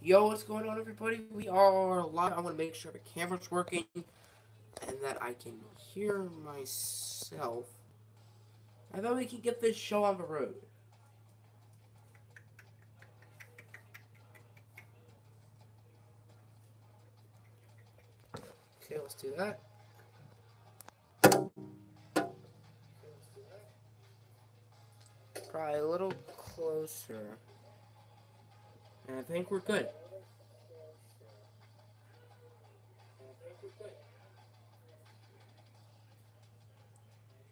Yo, what's going on, everybody? We are live. I want to make sure the camera's working and that I can hear myself. And then we can get this show on the road. Okay, let's do that. Probably a little closer. And I think we're good.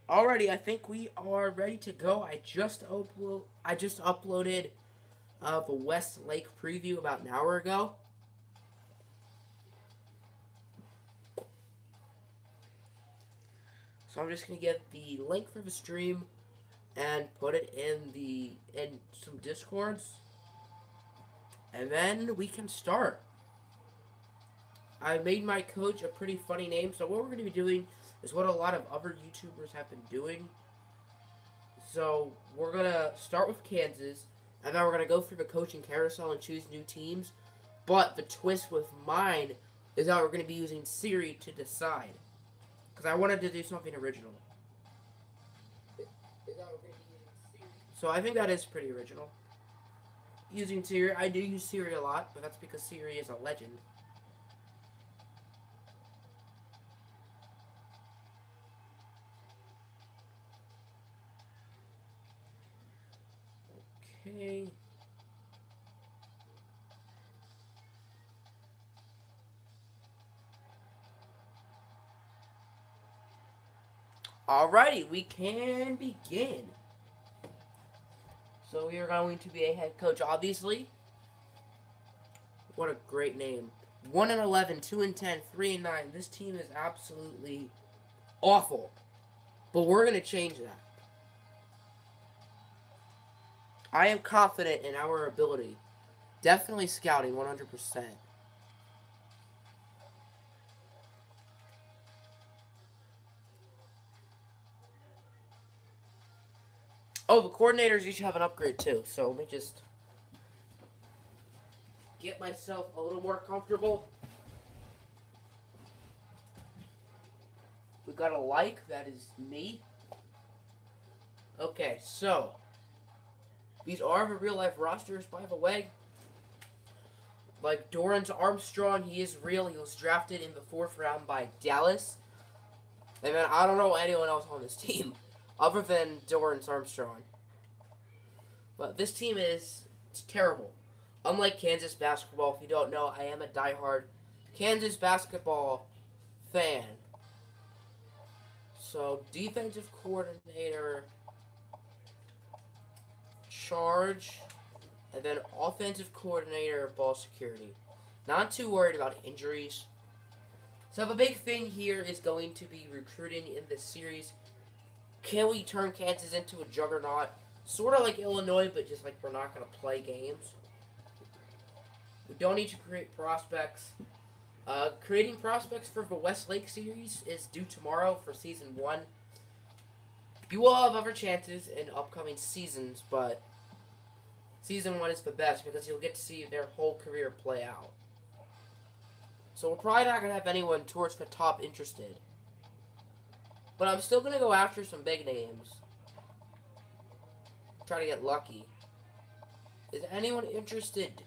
Alrighty, I think we are ready to go. I just uploaded the West Lake preview about an hour ago. So I'm just gonna get the link for the stream and put it in some discords, and then we can start. I made my coach a pretty funny name, so what we're going to be doing is what a lot of other YouTubers have been doing. So we're going to start with Kansas, and then we're going to go through the coaching carousel and choose new teams. But the twist with mine is that we're going to be using Siri to decide, because I wanted to do something original. So I think that is pretty original. Using Siri, I do use Siri a lot, but that's because Siri is a legend. Okay. Alrighty, we can begin. So we are going to be a head coach, obviously. What a great name. 1-11, 2-10, 3-9. This team is absolutely awful. But we're going to change that. I am confident in our ability. Definitely scouting 100%. Oh, the coordinators each have an upgrade too. So let me just get myself a little more comfortable. We got a like, that is me. Okay, so these are the real life rosters, by the way. Like Dorrance Armstrong, he is real. He was drafted in the 4th round by Dallas. And then I don't know anyone else on this team other than Dorrance Armstrong. But this team is terrible. Unlike Kansas basketball, if you don't know, I am a diehard Kansas basketball fan. So, defensive coordinator, charge, and then offensive coordinator, ball security. Not too worried about injuries. So the big thing here is going to be recruiting in this series. Can we turn Kansas into a juggernaut? Sort of like Illinois, but just like we're not going to play games. We don't need to create prospects. Creating prospects for the Westlake series is due tomorrow for season 1. You will have other chances in upcoming seasons, but season 1 is the best because you'll get to see their whole career play out. So we're probably not going to have anyone towards the top interested. But I'm still going to go after some big names. Try to get lucky. Is anyone interested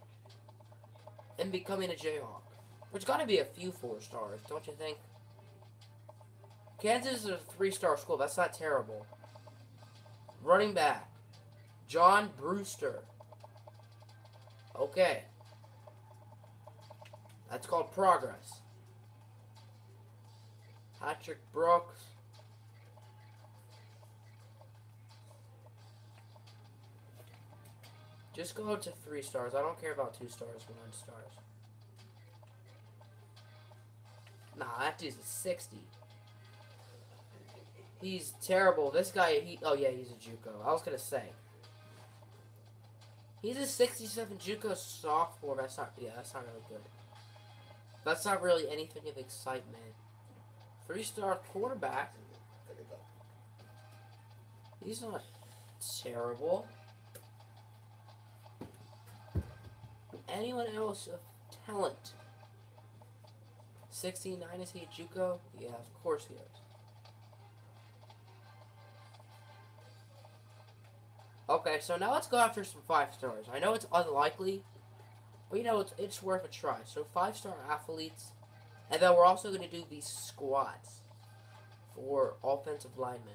in becoming a Jayhawk? There's got to be a few 4 stars, don't you think? Kansas is a 3-star school. That's not terrible. Running back. John Brewster. Okay. That's called progress. Patrick Brooks. Just go to 3 stars. I don't care about 2 stars, 1 stars. Nah, that dude's a 60. He's terrible. This guy, oh yeah, he's a JUCO. I was gonna say. He's a 67 JUCO sophomore. That's not really good. That's not really anything of excitement. 3-star quarterback. He's not terrible. anyone else of talent? 69, is he a JUCO? Yeah, of course he is. Okay, so now let's go after some 5 stars. I know it's unlikely, but you know, it's worth a try. So 5-star athletes, and then we're also going to do these squads for offensive linemen.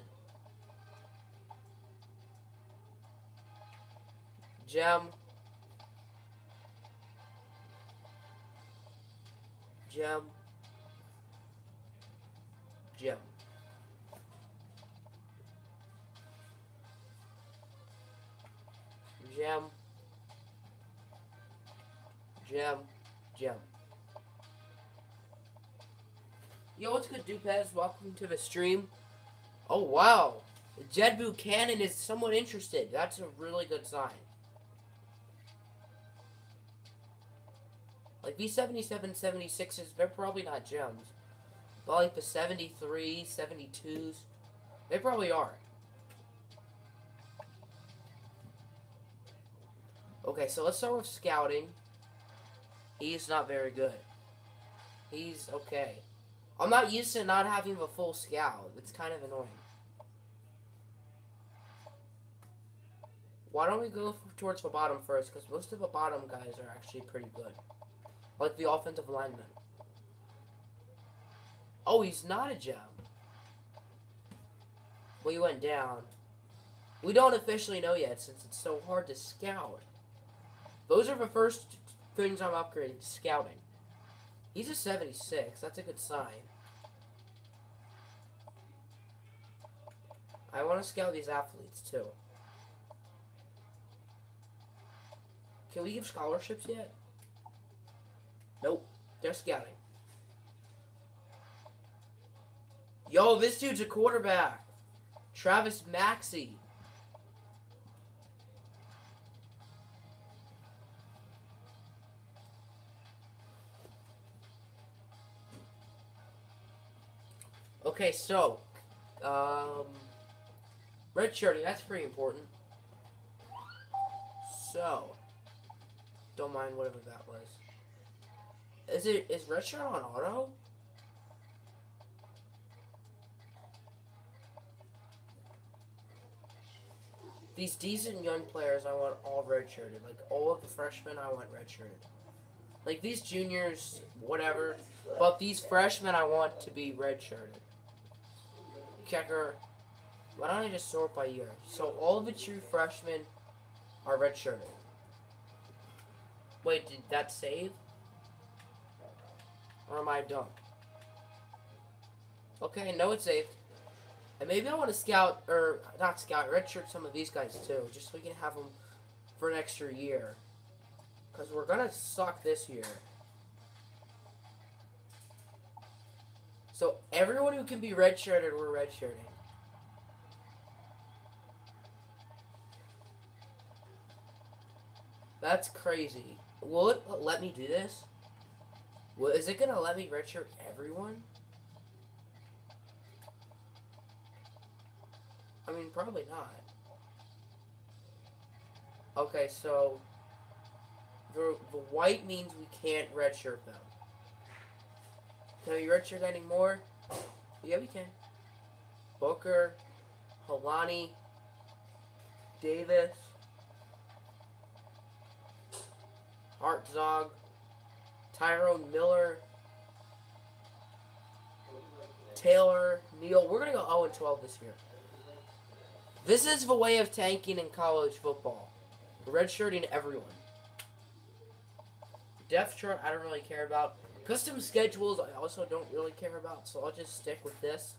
Gem. Gem. Gem. Gem. Gem. Gem. Yo, what's good, Dupez? Welcome to the stream. Oh, wow. Jed Buchanan is somewhat interested. That's a really good sign. Like, these 77, 76s, they're probably not gems. But, like, the 73, 72s, they probably are. Okay, so let's start with scouting. He's not very good. He's okay. I'm not used to not having a full scout. It's kind of annoying. Why don't we go towards the bottom first? Because most of the bottom guys are actually pretty good. Like the offensive lineman. Oh, he's not a gem. Well, he went down. We don't officially know yet since it's so hard to scout. Those are the first things I'm upgrading to scouting. He's a 76. That's a good sign. I want to scout these athletes, too. Can we give scholarships yet? Nope. They're scouting. Yo, this dude's a quarterback. Travis Maxey. Okay, so, redshirting, that's pretty important. So, don't mind whatever that was. Is redshirt on auto? These decent young players, I want all redshirted. Like, all of the freshmen, I want redshirted. Like, these juniors, whatever. But these freshmen, I want to be redshirted. Kicker. Why don't I just sort by year? So, all of the true freshmen are redshirted. Wait, did that save? Or am I dumb? Okay, no, it's saved. And maybe I want to scout, or not scout, redshirt some of these guys too, just so we can have them for an extra year. Because we're going to suck this year. So everyone who can be redshirted, we're redshirting. That's crazy. Will it let me do this? Well, is it going to let me redshirt everyone? I mean, probably not. Okay, so the white means we can't redshirt them. Can we redshirt anymore? Yeah, we can. Booker, Halani, Davis, Hartzog, Tyrone Miller, Taylor, Neal. We're going to go 0-12 this year. This is the way of tanking in college football. Redshirting everyone. Depth chart, I don't really care about. Custom schedules, I also don't really care about, so I'll just stick with this.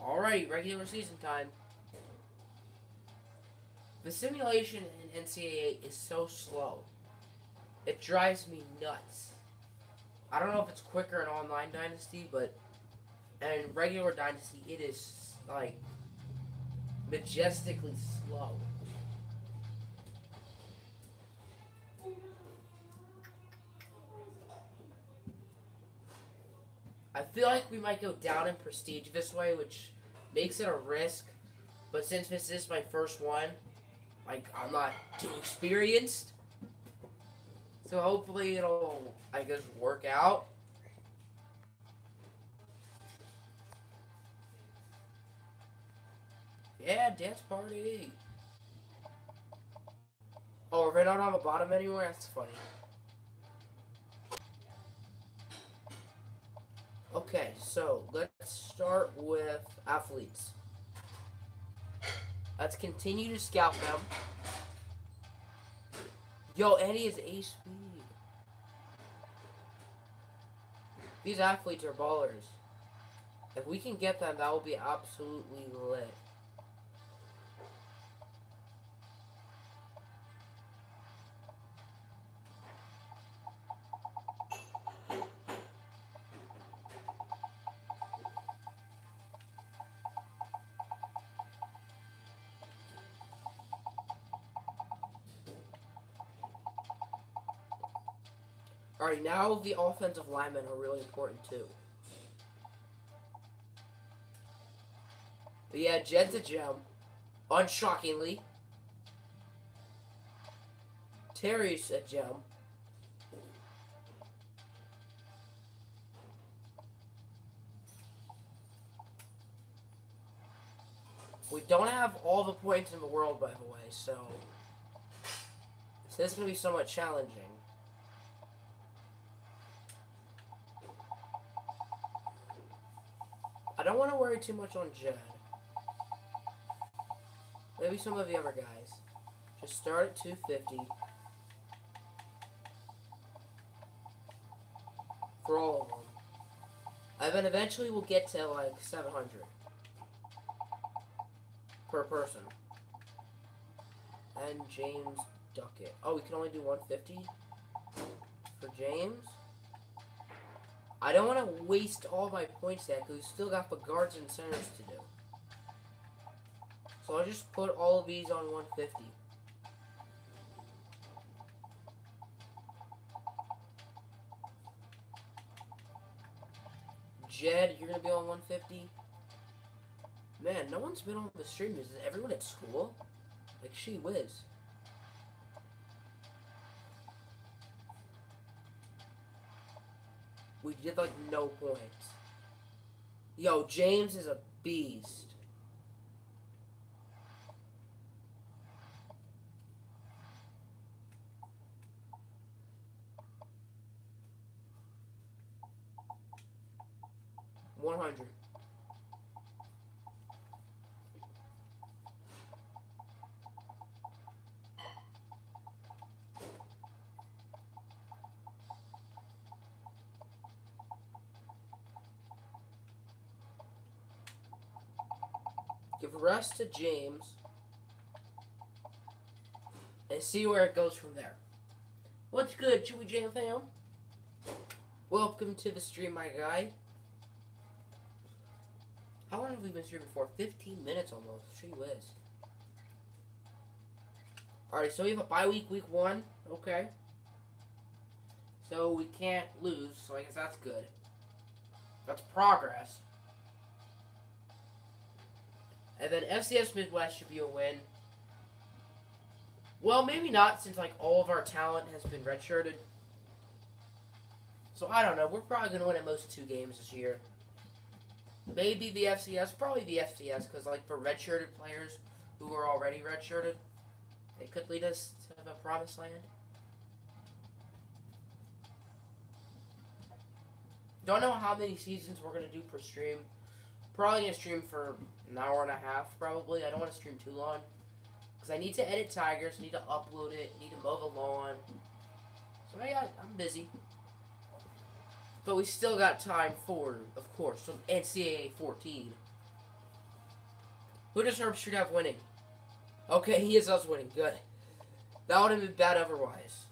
Alright, regular season time. The simulation in NCAA is so slow. It drives me nuts. I don't know if it's quicker in Online Dynasty, but in regular Dynasty, it is, like, majestically slow. I feel like we might go down in prestige this way, which makes it a risk. But since this is my first one, like, I'm not too experienced. So hopefully it'll, I guess, work out. Yeah, dance party. Oh, we're not on the bottom anymore? That's funny. Okay, so let's start with athletes. Let's continue to scout them. Yo, Eddie is ace speed. These athletes are ballers. If we can get them, that will be absolutely lit. Alright, now the offensive linemen are really important too. But yeah, Jed's a gem. Unshockingly. Terry's a gem. We don't have all the points in the world, by the way, so this is going to be somewhat challenging. I don't want to worry too much on Jed. Maybe some of the other guys. Just start at 250. For all of them. And then eventually we'll get to like 700. Per person. And James Duckett. Oh, we can only do 150? For James? I don't want to waste all my points yet, because we still got the guards and centers to do. So I'll just put all of these on 150. Jed, you're going to be on 150? Man, no one's been on the stream. Is everyone at school? Like, she whiz. We did, like, no points. Yo, James is a beast. $100. Give the rest to James. And see where it goes from there. What's good, Chewy Jam fam? Welcome to the stream, my guy. How long have we been streaming for? 15 minutes almost. Gee whiz. Alright, so we have a bye week, week 1. Okay. So we can't lose, so I guess that's good. That's progress. And then FCS Midwest should be a win. Well, maybe not, since like all of our talent has been redshirted. So I don't know. We're probably going to win at most 2 games this year. Maybe the FCS, probably the FCS, because like for redshirted players who are already redshirted, it could lead us to the promised land. Don't know how many seasons we're going to do per stream. Probably going to stream for an hour and a half, probably. I don't want to stream too long. Because I need to edit Tigers, need to upload it, need to mow the lawn. So yeah, I'm busy. But we still got time for, of course, some NCAA 14. Who does Herb Street have winning? Okay, he is us winning. Good. That would have been bad otherwise.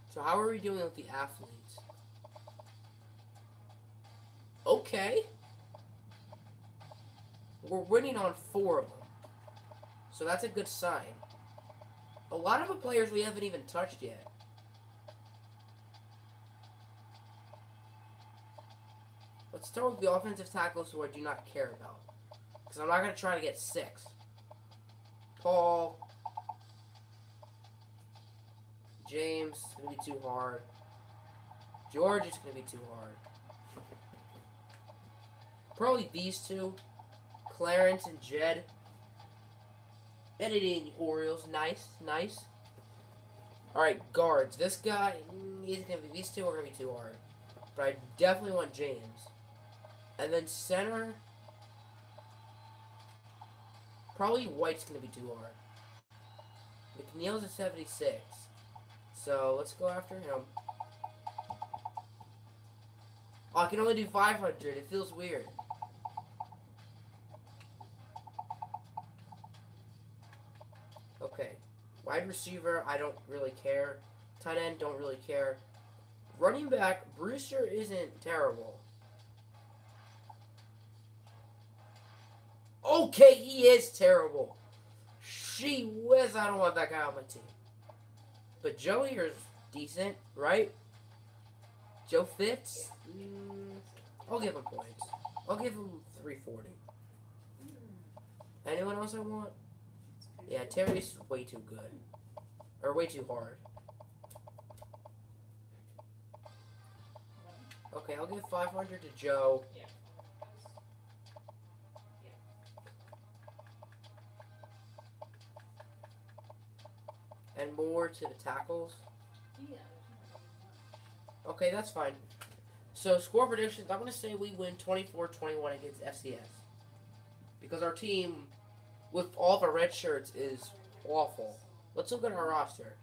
So how are we doing with the athletes? Okay. We're winning on 4 of them. So that's a good sign. A lot of the players we haven't even touched yet. Let's start with the offensive tackles who I do not care about. Because I'm not going to try to get 6. Paul. James, it's going to be too hard. George, it's going to be too hard. Probably these two. Clarence and Jed. Editing Orioles. Nice, nice. Alright, guards. This guy, these two are going to be too hard. But I definitely want James. And then center. Probably White's going to be too hard. McNeil's at 76. So let's go after him. Oh, I can only do 500. It feels weird. Okay. Wide receiver, I don't really care. Tight end, don't really care. Running back, Brewster isn't terrible. Okay, he is terrible. Gee whiz, I don't want that guy on my team. But Joe here is decent, right? Joe Fitz? I'll give him points. I'll give him 340. Anyone else I want? Yeah, Terry's way too good. Or way too hard. Okay, I'll give 500 to Joe. And more to the tackles. Okay, that's fine. So, score predictions, I'm going to say we win 24-21 against FCS. Because our team, with all the red shirts, is awful. Let's look at our roster.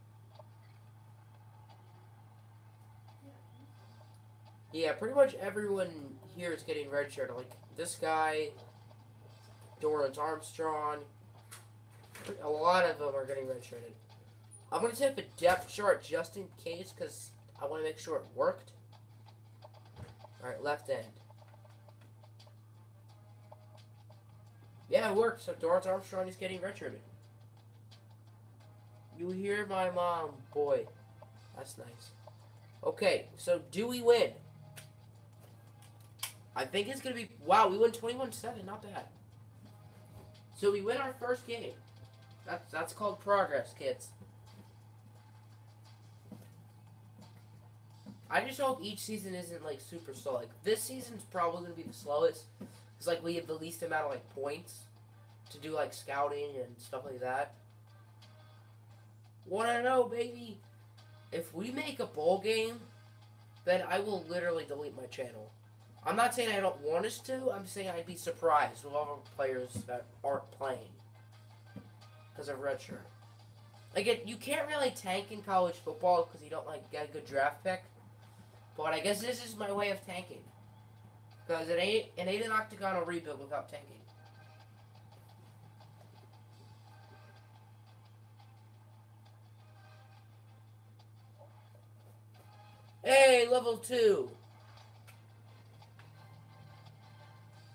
Yeah, pretty much everyone here is getting red shirt. Like, this guy, Dorrance Armstrong, a lot of them are getting red shirted. I'm going to take the depth chart just in case, because I want to make sure it worked. Alright, left end. Yeah, it worked. So Dorrance Armstrong is getting redshirted. You hear my mom, boy. That's nice. Okay, so do we win? I think it's going to be... Wow, we won 21-7. Not bad. So we win our first game. That's called progress, kids. I just hope each season isn't, like, super slow. Like, this season's probably going to be the slowest. Because, like, we have the least amount of, like, points to do, like, scouting and stuff like that. Wanna know, baby? If we make a bowl game, then I will literally delete my channel. I'm not saying I don't want us to. I'm saying I'd be surprised with all the players that aren't playing. Because of redshirt. Like, you can't really tank in college football because you don't, like, get a good draft pick. But I guess this is my way of tanking. Because it ain't an octagonal rebuild without tanking. Hey, level 2.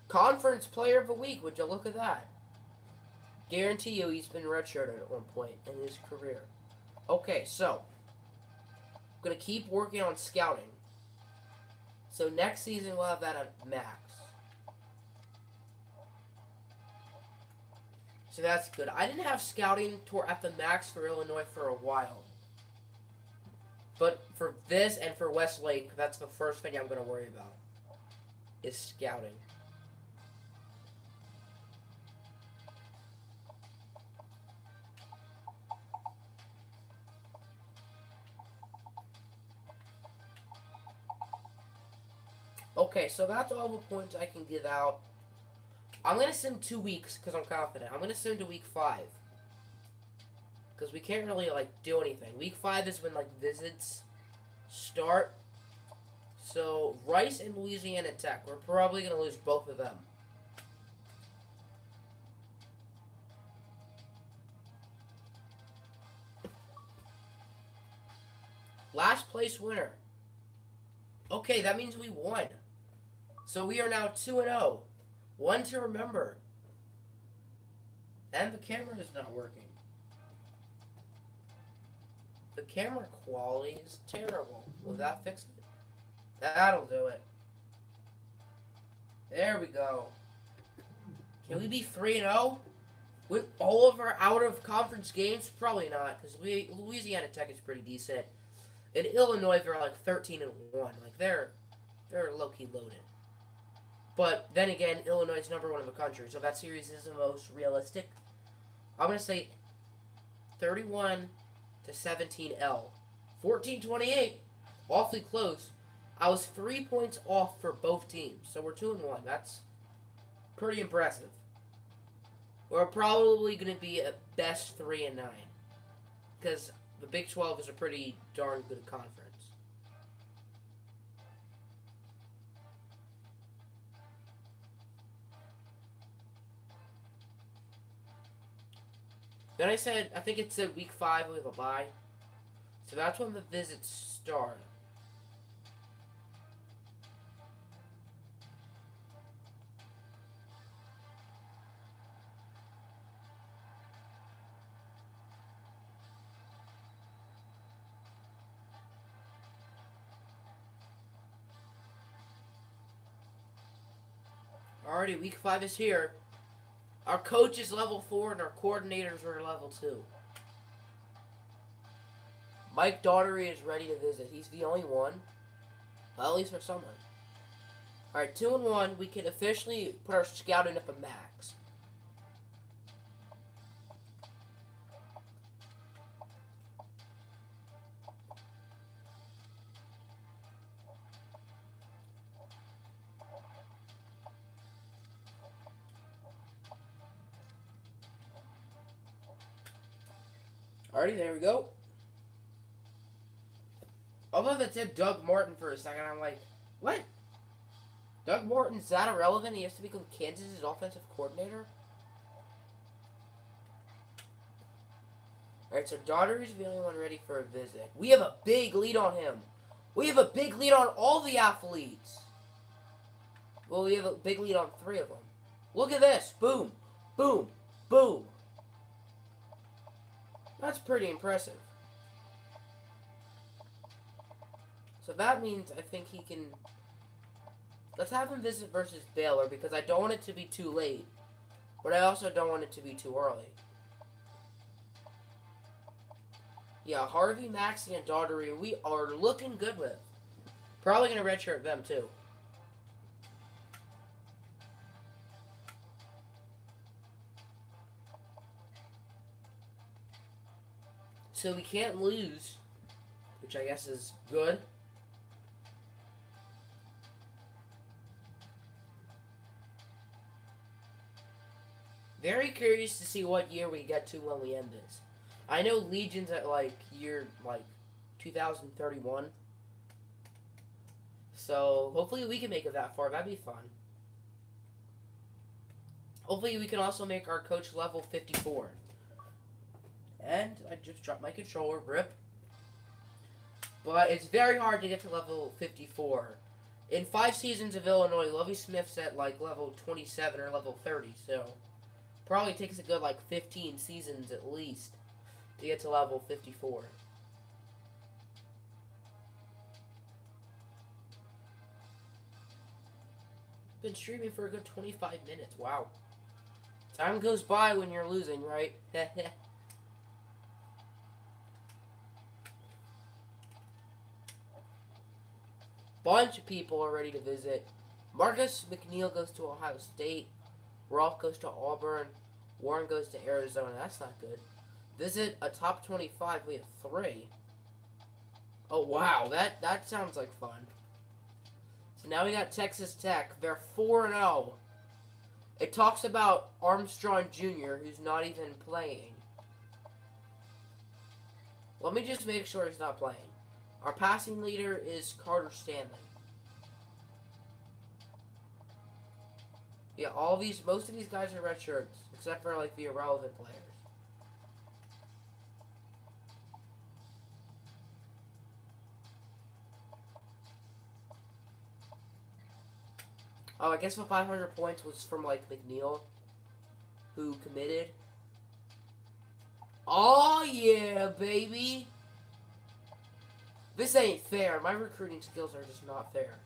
Conference Player of the Week. Would you look at that? Guarantee you he's been redshirted at one point in his career. Okay, so. I'm going to keep working on scouting. So next season we'll have that at max. So that's good. I didn't have scouting at the max for Illinois for a while. But for this and for Westlake, that's the first thing I'm going to worry about. Is scouting. Okay, so that's all the points I can give out. I'm going to sim 2 weeks because I'm confident. I'm going to sim to week 5. Because we can't really, like, do anything. Week 5 is when, like, visits start. So, Rice and Louisiana Tech. We're probably going to lose both of them. Last place winner. Okay, that means we won. So we are now 2-0. One to remember. And the camera is not working. The camera quality is terrible. Will that fix it? That'll do it. There we go. Can we be 3-0? With all of our out-of-conference games? Probably not, because Louisiana Tech is pretty decent. And Illinois, they're like 13-1. Like, they're low-key loaded. But then again, Illinois is #1 in the country, so that series is the most realistic. I'm going to say 31-17 L. 14-28. Awfully close. I was 3 points off for both teams, so we're 2-1. That's pretty impressive. We're probably going to be at best 3-9, because the Big 12 is a pretty darn good conference. Then I think it said week 5 with a bye. So that's when the visits start. Alrighty, week 5 is here. Our coach is level 4 and our coordinators are level 2. Mike Daughtery is ready to visit. He's the only one. Well, at least for someone. Alright, 2-1. We can officially put our scouting up a max. Alrighty, there we go. Although that said Doug Martin for a second, I'm like, what? Doug Martin's that irrelevant? He has to become Kansas' offensive coordinator? Alright, so Daughtery's the only one ready for a visit. We have a big lead on him. We have a big lead on all the athletes. Well, we have a big lead on 3 of them. Look at this. Boom. Boom. Boom. That's pretty impressive. So that means I think he can... Let's have him visit versus Baylor, because I don't want it to be too late. But I also don't want it to be too early. Yeah, Harvey, Maxey, and Daughtery, we are looking good with. Probably going to redshirt them, too. So we can't lose, which I guess is good. Very curious to see what year we get to when we end this. I know Legion's at year 2031. So hopefully we can make it that far. That'd be fun. Hopefully we can also make our coach level 54. And I just dropped my controller, rip. But it's very hard to get to level 54. In 5 seasons of Illinois, Lovie Smith's at level 27 or level 30, so probably takes a good 15 seasons at least to get to level 54. Been streaming for a good 25 minutes. Wow. Time goes by when you're losing, right? Bunch of people are ready to visit. Marcus McNeil goes to Ohio State. Rolf goes to Auburn. Warren goes to Arizona. That's not good. Visit a top 25. We have 3. Oh, wow. That sounds like fun. So now we got Texas Tech. They're 4-0. It talks about Armstrong Jr., who's not even playing. Let me just make sure he's not playing. Our passing leader is Carter Stanley. Yeah, most of these guys are red shirts, except for the irrelevant players. Oh, I guess the 500 points was from McNeil, who committed. Oh yeah, baby. This ain't fair. My recruiting skills are just not fair.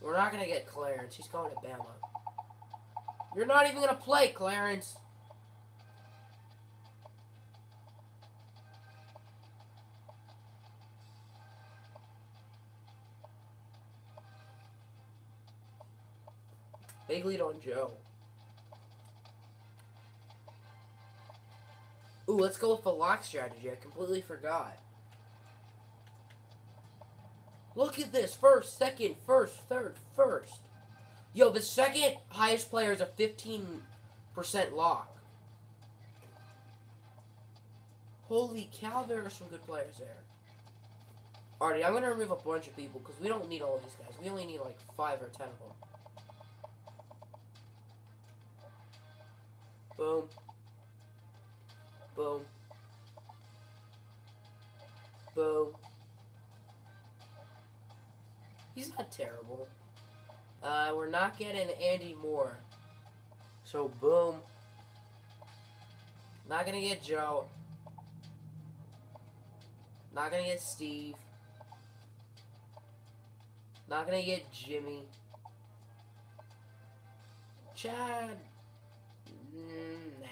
We're not going to get Clarence. He's going to Bama. You're not even going to play, Clarence. Big lead on Joe. Ooh, let's go with the lock strategy. I completely forgot. Look at this. First, second, first, third, first. Yo, the second highest player is a 15% lock. Holy cow, there are some good players there. Alrighty, I'm going to remove a bunch of people because we don't need all of these guys. We only need like 5 or 10 of them. Boom. Boom. Boom. He's not terrible. We're not getting Andy Moore. So, boom. Not gonna get Joe. Not gonna get Steve. Not gonna get Jimmy. Chad. Nah.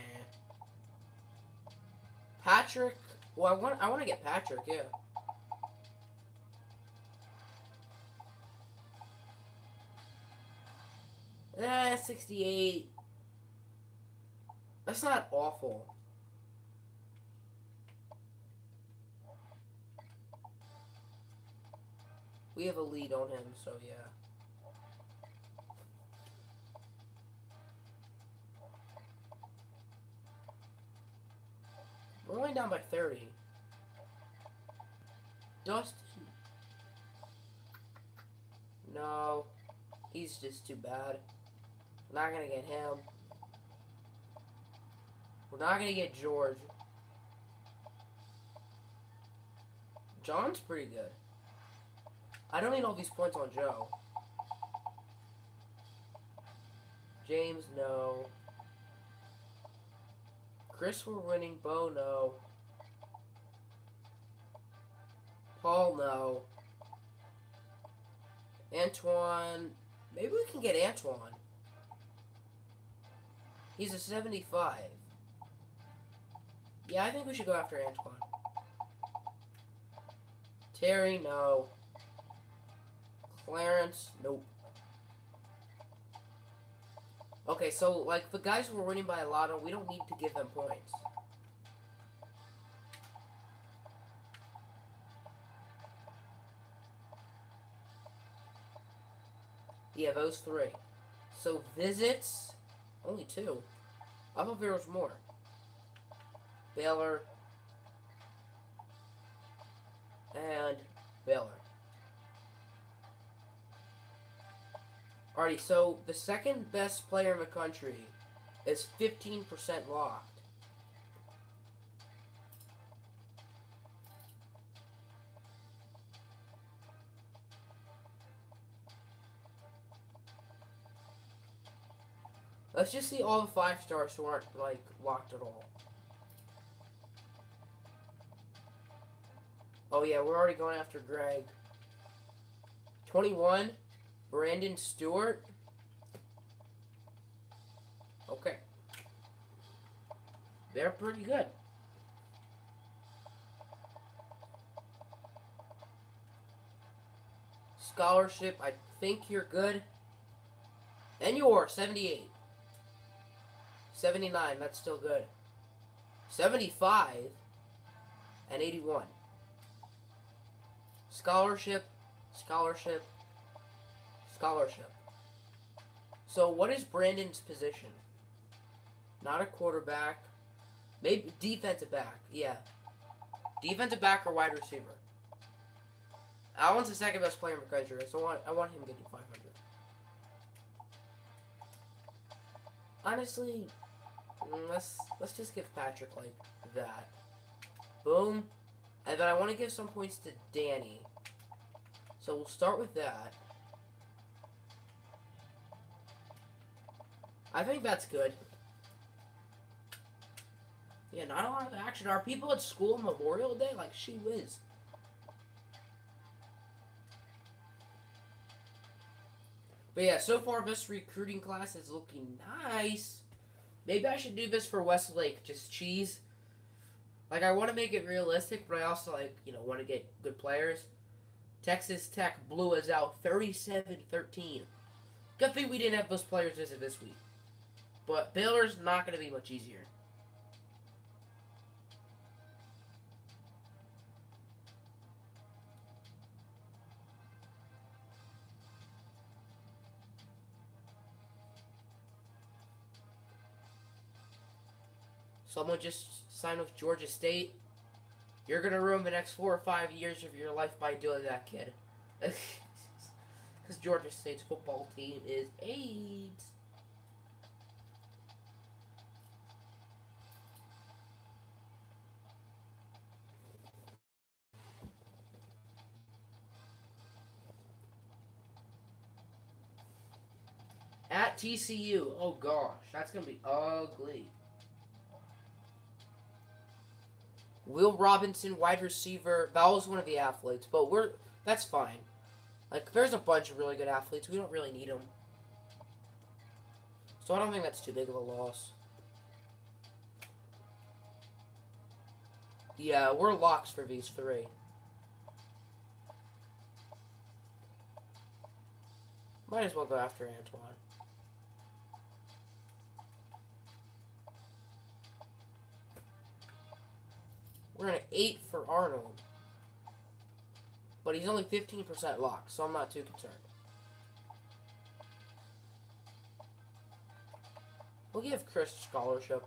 Patrick. Well, I want to get Patrick. Yeah. 68. That's not awful. We have a lead on him, so yeah. We're only down by 30. Dustin. No. He's just too bad. We're not gonna get him. We're not gonna get George. John's pretty good. I don't need all these points on Joe. James, no. Chris, we're winning. Bo, no. Paul, no. Antoine. Maybe we can get Antoine. He's a 75. Yeah, I think we should go after Antoine. Terry, no. Clarence, nope. Okay, so, like, the guys who are winning by a lot, we don't need to give them points. Yeah, those 3. So, visits, only 2. I thought there was more. Baylor. And Baylor. Alrighty, so the second best player in the country is 15% locked. Let's just see all the 5-stars who aren't, like, locked at all. Oh yeah, we're already going after Greg. 21, Brandon Stewart. Okay. They're pretty good. Scholarship, I think you're good. And you're 78. 79, that's still good. 75 and 81. Scholarship, scholarship, scholarship. So what is Brandon's position? Not a quarterback. Maybe defensive back. Yeah. Defensive back or wide receiver. Allen's the second best player in the country, so I want him getting 500. Honestly, let's just give Patrick like that. Boom. And then I want to give some points to Danny. So we'll start with that. I think that's good. Yeah, not a lot of action. Are people at school Memorial Day? Like, she whiz. But yeah, so far this recruiting class is looking nice. Maybe I should do this for Westlake, just cheese. Like, I want to make it realistic, but I also, like, want to get good players. Texas Tech blew us out 37-13. Good thing we didn't have those players visit this week. But Baylor's not going to be much easier. Someone just signed with Georgia State. You're going to ruin the next 4 or 5 years of your life by doing that, kid. Because Georgia State's football team is AIDS. At TCU. Oh, gosh. That's going to be ugly. Will Robinson, wide receiver. That was one of the athletes, but that's fine. Like, there's a bunch of really good athletes. We don't really need them. So I don't think that's too big of a loss. Yeah, we're locks for these three. Might as well go after Antoine. We're at 8 for Arnold. But he's only 15% locked, so I'm not too concerned. We'll give Chris a scholarship.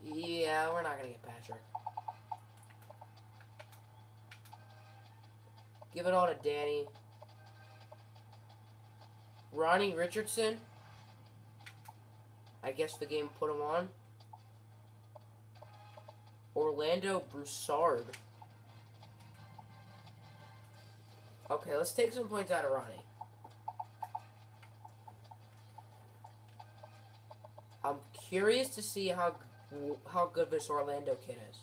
Yeah, we're not going to get Patrick. Give it all to Danny. Ronnie Richardson. I guess the game put him on. Orlando Broussard. Okay, let's take some points out of Ronnie. I'm curious to see how good this Orlando kid is.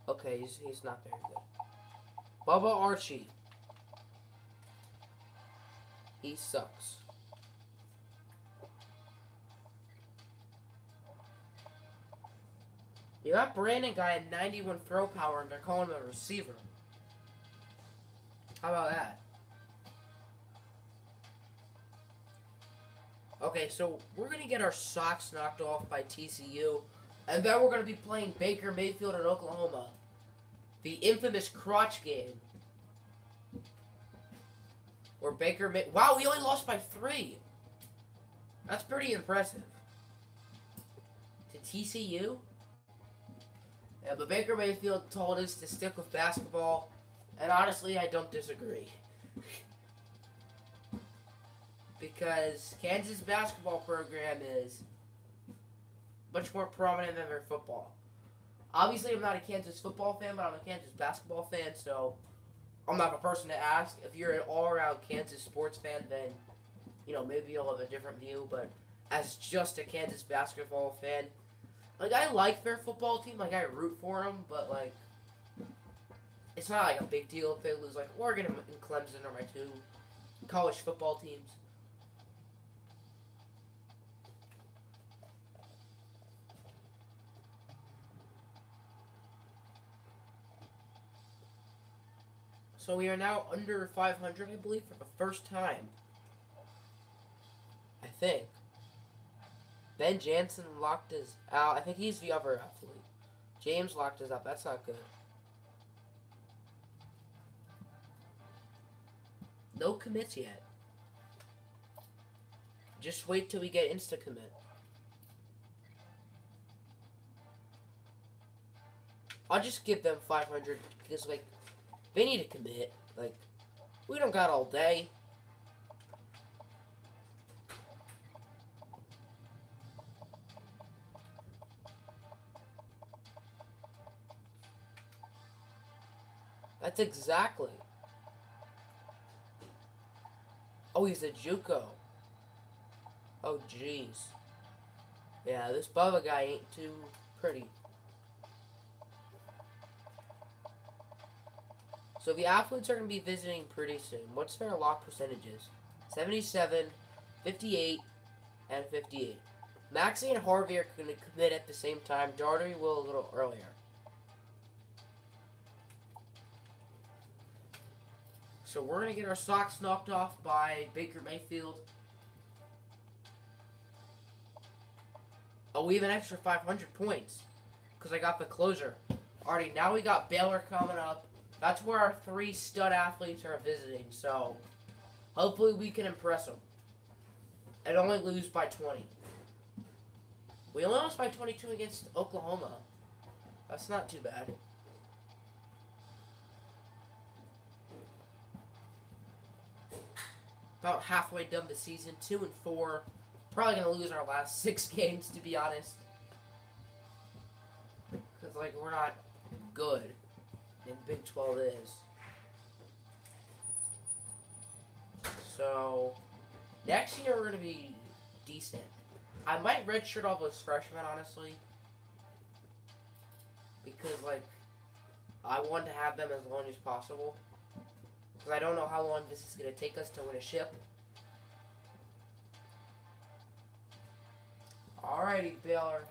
Okay, he's not very good. Bubba Archie. He sucks. You got Brandon guy at 91 throw power and they're calling him a receiver. How about that? Okay, so we're going to get our socks knocked off by TCU. And then we're going to be playing Baker Mayfield in Oklahoma. The infamous crotch game. Or wow, we only lost by 3. That's pretty impressive. To TCU? Yeah, but Baker Mayfield told us to stick with basketball. And honestly, I don't disagree. Because Kansas basketball program is much more prominent than their football. Obviously, I'm not a Kansas football fan, but I'm a Kansas basketball fan, so I'm not the person to ask. If you're an all-around Kansas sports fan, then, maybe you'll have a different view, but as just a Kansas basketball fan, like, I like their football team, like, I root for them, but, like, it's not, like, a big deal if they lose. Like, Oregon and Clemson are my 2 college football teams. So we are now under 500, I believe, for the first time. I think. Ben Jansen locked us out. I think he's the other athlete. James locked us up. That's not good. No commits yet. Just wait till we get insta-commit. I'll just give them 500 because, like, they need to commit. Like, we don't got all day. That's exactly. Oh, he's a JUCO. Oh, jeez. Yeah, this Bubba guy ain't too pretty. So the athletes are going to be visiting pretty soon. What's their lock percentages? 77, 58, and 58. Maxie and Harvey are going to commit at the same time. Daugherty will a little earlier. So we're going to get our socks knocked off by Baker Mayfield. Oh, we have an extra 500 points because I got the closer. Alrighty, now we got Baylor coming up. That's where our 3 stud athletes are visiting, so hopefully we can impress them. And only lose by 20. We only lost by 22 against Oklahoma. That's not too bad. About halfway done the season, 2-4. Probably gonna lose our last 6 games, to be honest. Because, like, we're not good. And Big 12 is. So, next year we're gonna be decent. I might redshirt all those freshmen, honestly. Because, like, I want to have them as long as possible. Because I don't know how long this is gonna take us to win a ship. Alrighty, Baylor.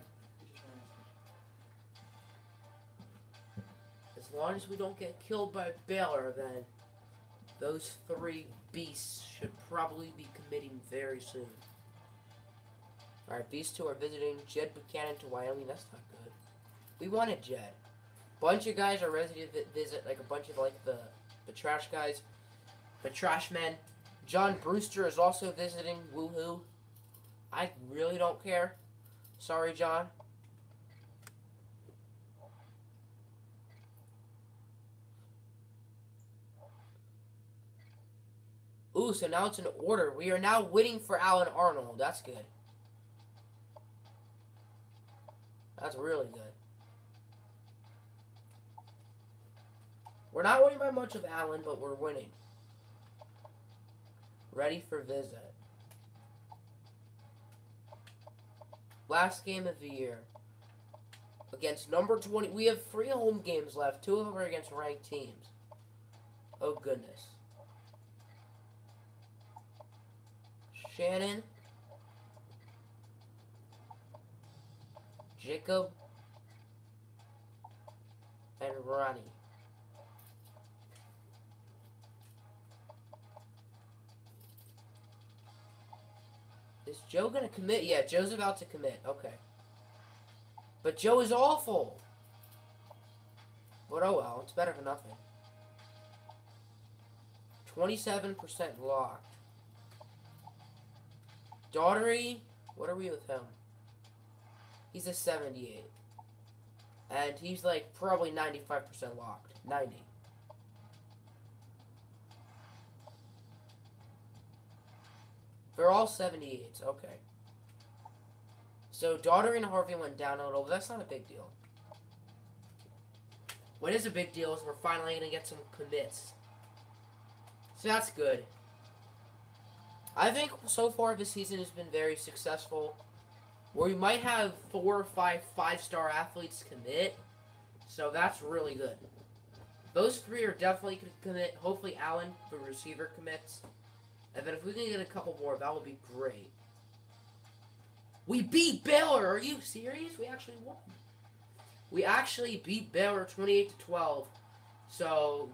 As long as we don't get killed by Baylor, then those 3 beasts should probably be committing very soon. Alright, these 2 are visiting Jed Buchanan to Wyoming. That's not good. We wanted Jed. Bunch of guys are ready to visit, like a bunch of like the trash guys, the trash men. John Brewster is also visiting. Woohoo! I really don't care. Sorry, John. Ooh, so now it's in order. We are now waiting for Alan Arnold. That's good. That's really good. We're not winning by much of Allen, but we're winning. Ready for visit. Last game of the year. Against number 20. We have 3 home games left. 2 of them are against ranked teams. Oh, goodness. Shannon. Jacob. And Ronnie. Is Joe gonna commit? Yeah, Joe's about to commit. Okay. But Joe is awful. But oh well, it's better than nothing. 27% locked. Daugherty, what are we with him? He's a 78. And he's like probably 95% locked. 90. They're all 78s. Okay. So Daugherty and Harvey went down a little, but that's not a big deal. What is a big deal is we're finally going to get some commits. So that's good. I think so far this season has been very successful. Where we might have 4 or 5 5-star athletes commit. So that's really good. Those 3 are definitely going to commit. Hopefully Allen, the receiver, commits. And then if we can get a couple more, that would be great. We beat Baylor! Are you serious? We actually won. We actually beat Baylor 28-12. So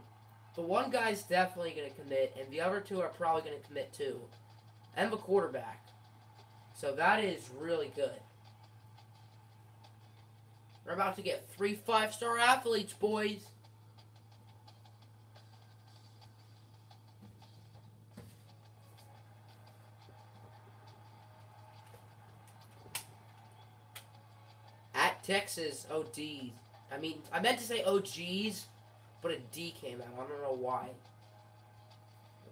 the one guy's definitely going to commit, and the other 2 are probably going to commit too. And the quarterback. So that is really good. We're about to get 3 5-star athletes, boys. At Texas, ODs. I mean, I meant to say OGs, but a D came out. I don't know why.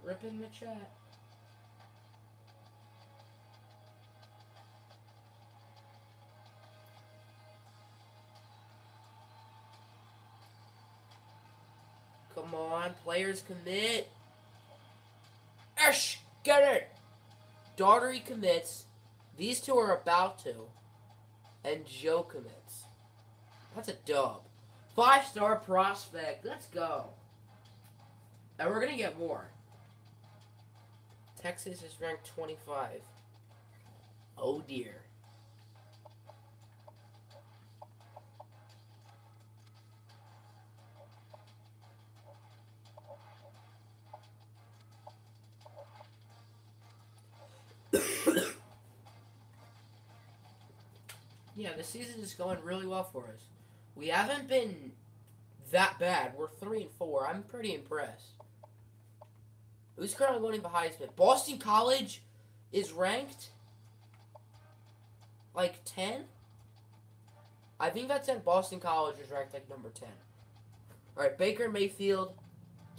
Rip in the chat. Come on, players commit. Ash, get it. Daugherty commits. These 2 are about to. and Joe commits. That's a dub. 5-star prospect. Let's go. And we're going to get more. Texas is ranked 25. Oh, dear. Yeah, the season is going really well for us. We haven't been that bad. We're 3-4. I'm pretty impressed. Who's currently winning the Heisman? Boston College is ranked like 10. I think that's it. Boston College is ranked like number 10. All right, Baker Mayfield,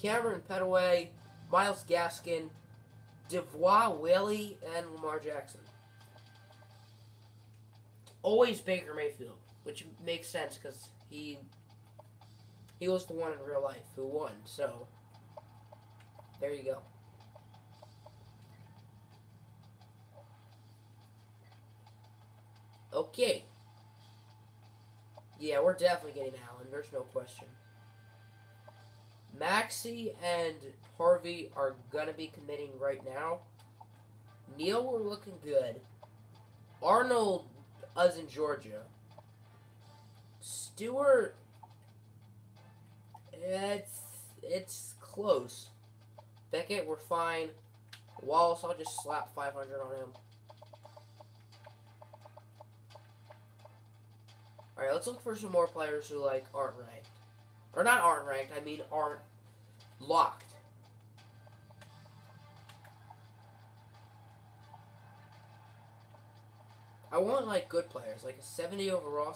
Cameron Petaway, Miles Gaskin, Devois Whaley, and Lamar Jackson. Always Baker Mayfield, which makes sense because he was the one in real life who won. So there you go. Okay. Yeah, we're definitely getting Allen. There's no question. Maxey and Harvey are going to be committing right now. Neal, we're looking good. Arnold is in Georgia. Stewart, it's close. Beckett, we're fine. Wallace, I'll just slap 500 on him. Alright, let's look for some more players who, like, aren't ranked. Or not aren't ranked, I mean aren't locked. I want, like, good players, like a 70 overall.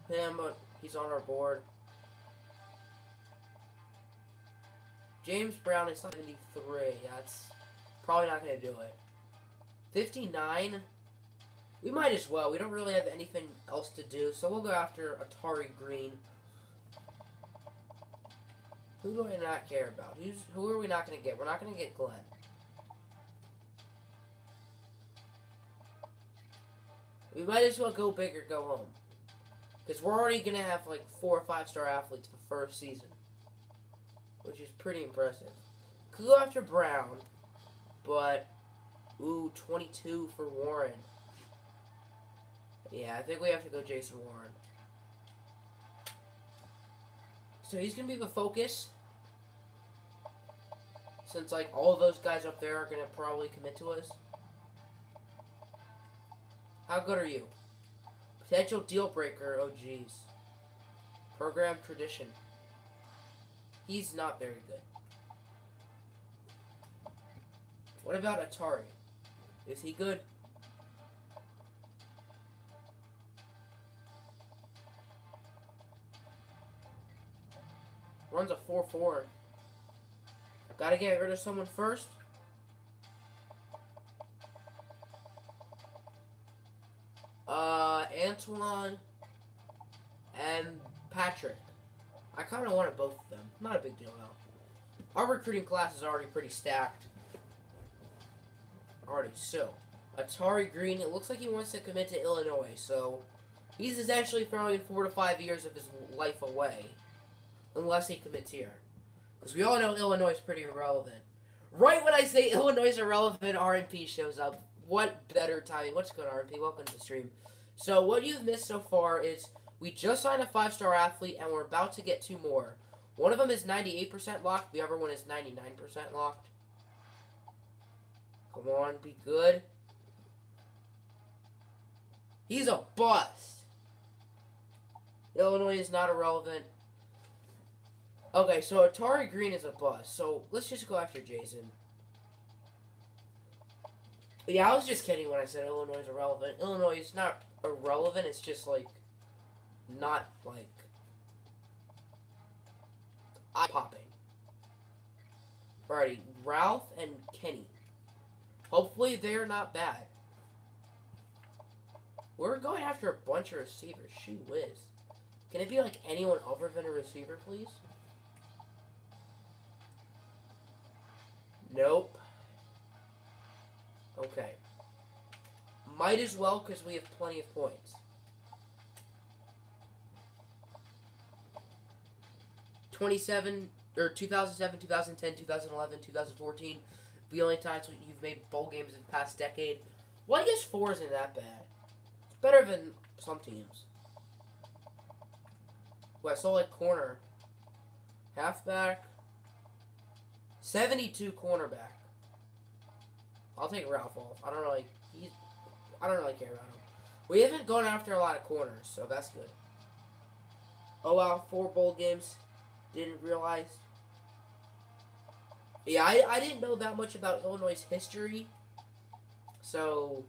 Him, but he's on our board. James Brown is 73. That's probably not going to do it. 59. We might as well. We don't really have anything else to do, so we'll go after Atari Green. Who do I not care about? Who are we not going to get? We're not going to get Glenn. We might as well go big or go home. Because we're already going to have like 4 or 5-star athletes the first season. Which is pretty impressive. Could go after Brown. But, ooh, 22 for Warren. Yeah, I think we have to go Jason Warren. So he's going to be the focus. Since, like, all of those guys up there are going to probably commit to us. How good are you? Potential deal breaker. Oh, jeez. Program tradition. He's not very good. What about Atari? Is he good? Runs a 4.4. Gotta get rid of someone first. Antoine and Patrick. I kind of wanted both of them. Not a big deal, though. Our recruiting class is already pretty stacked. Already, so. Atari Green, it looks like he wants to commit to Illinois, so he's essentially throwing 4 to 5 years of his life away. Unless he commits here. Because we all know Illinois is pretty irrelevant. Right when I say Illinois is irrelevant, RNP shows up. What better timing? What's good, RNP? Welcome to the stream. So, what you've missed so far is we just signed a 5-star athlete, and we're about to get 2 more. One of them is 98% locked. The other one is 99% locked. Come on, be good. He's a bust. Illinois is not irrelevant. Okay, so Atari Green is a bust. So, let's just go after Jason. Yeah, I was just kidding when I said Illinois is irrelevant. Illinois is not irrelevant. It's just, like, not, like, eye-popping. Alrighty, Ralph and Kenny. Hopefully they're not bad. We're going after a bunch of receivers. Shoot whiz. Can it be like anyone other than a receiver, please? Nope. Okay. Might as well because we have plenty of points. 27 or 2007, 2010, 2011, 2014. The only times you've made bowl games in the past decade. Well, I guess 4 isn't that bad. It's better than some teams. Well, I saw like corner, halfback, 72 cornerback. I'll take Ralph off. I don't really care about him. We haven't gone after a lot of corners, so that's good. Oh wow, 4 bowl games. Didn't realize. Yeah, I didn't know that much about Illinois' history, so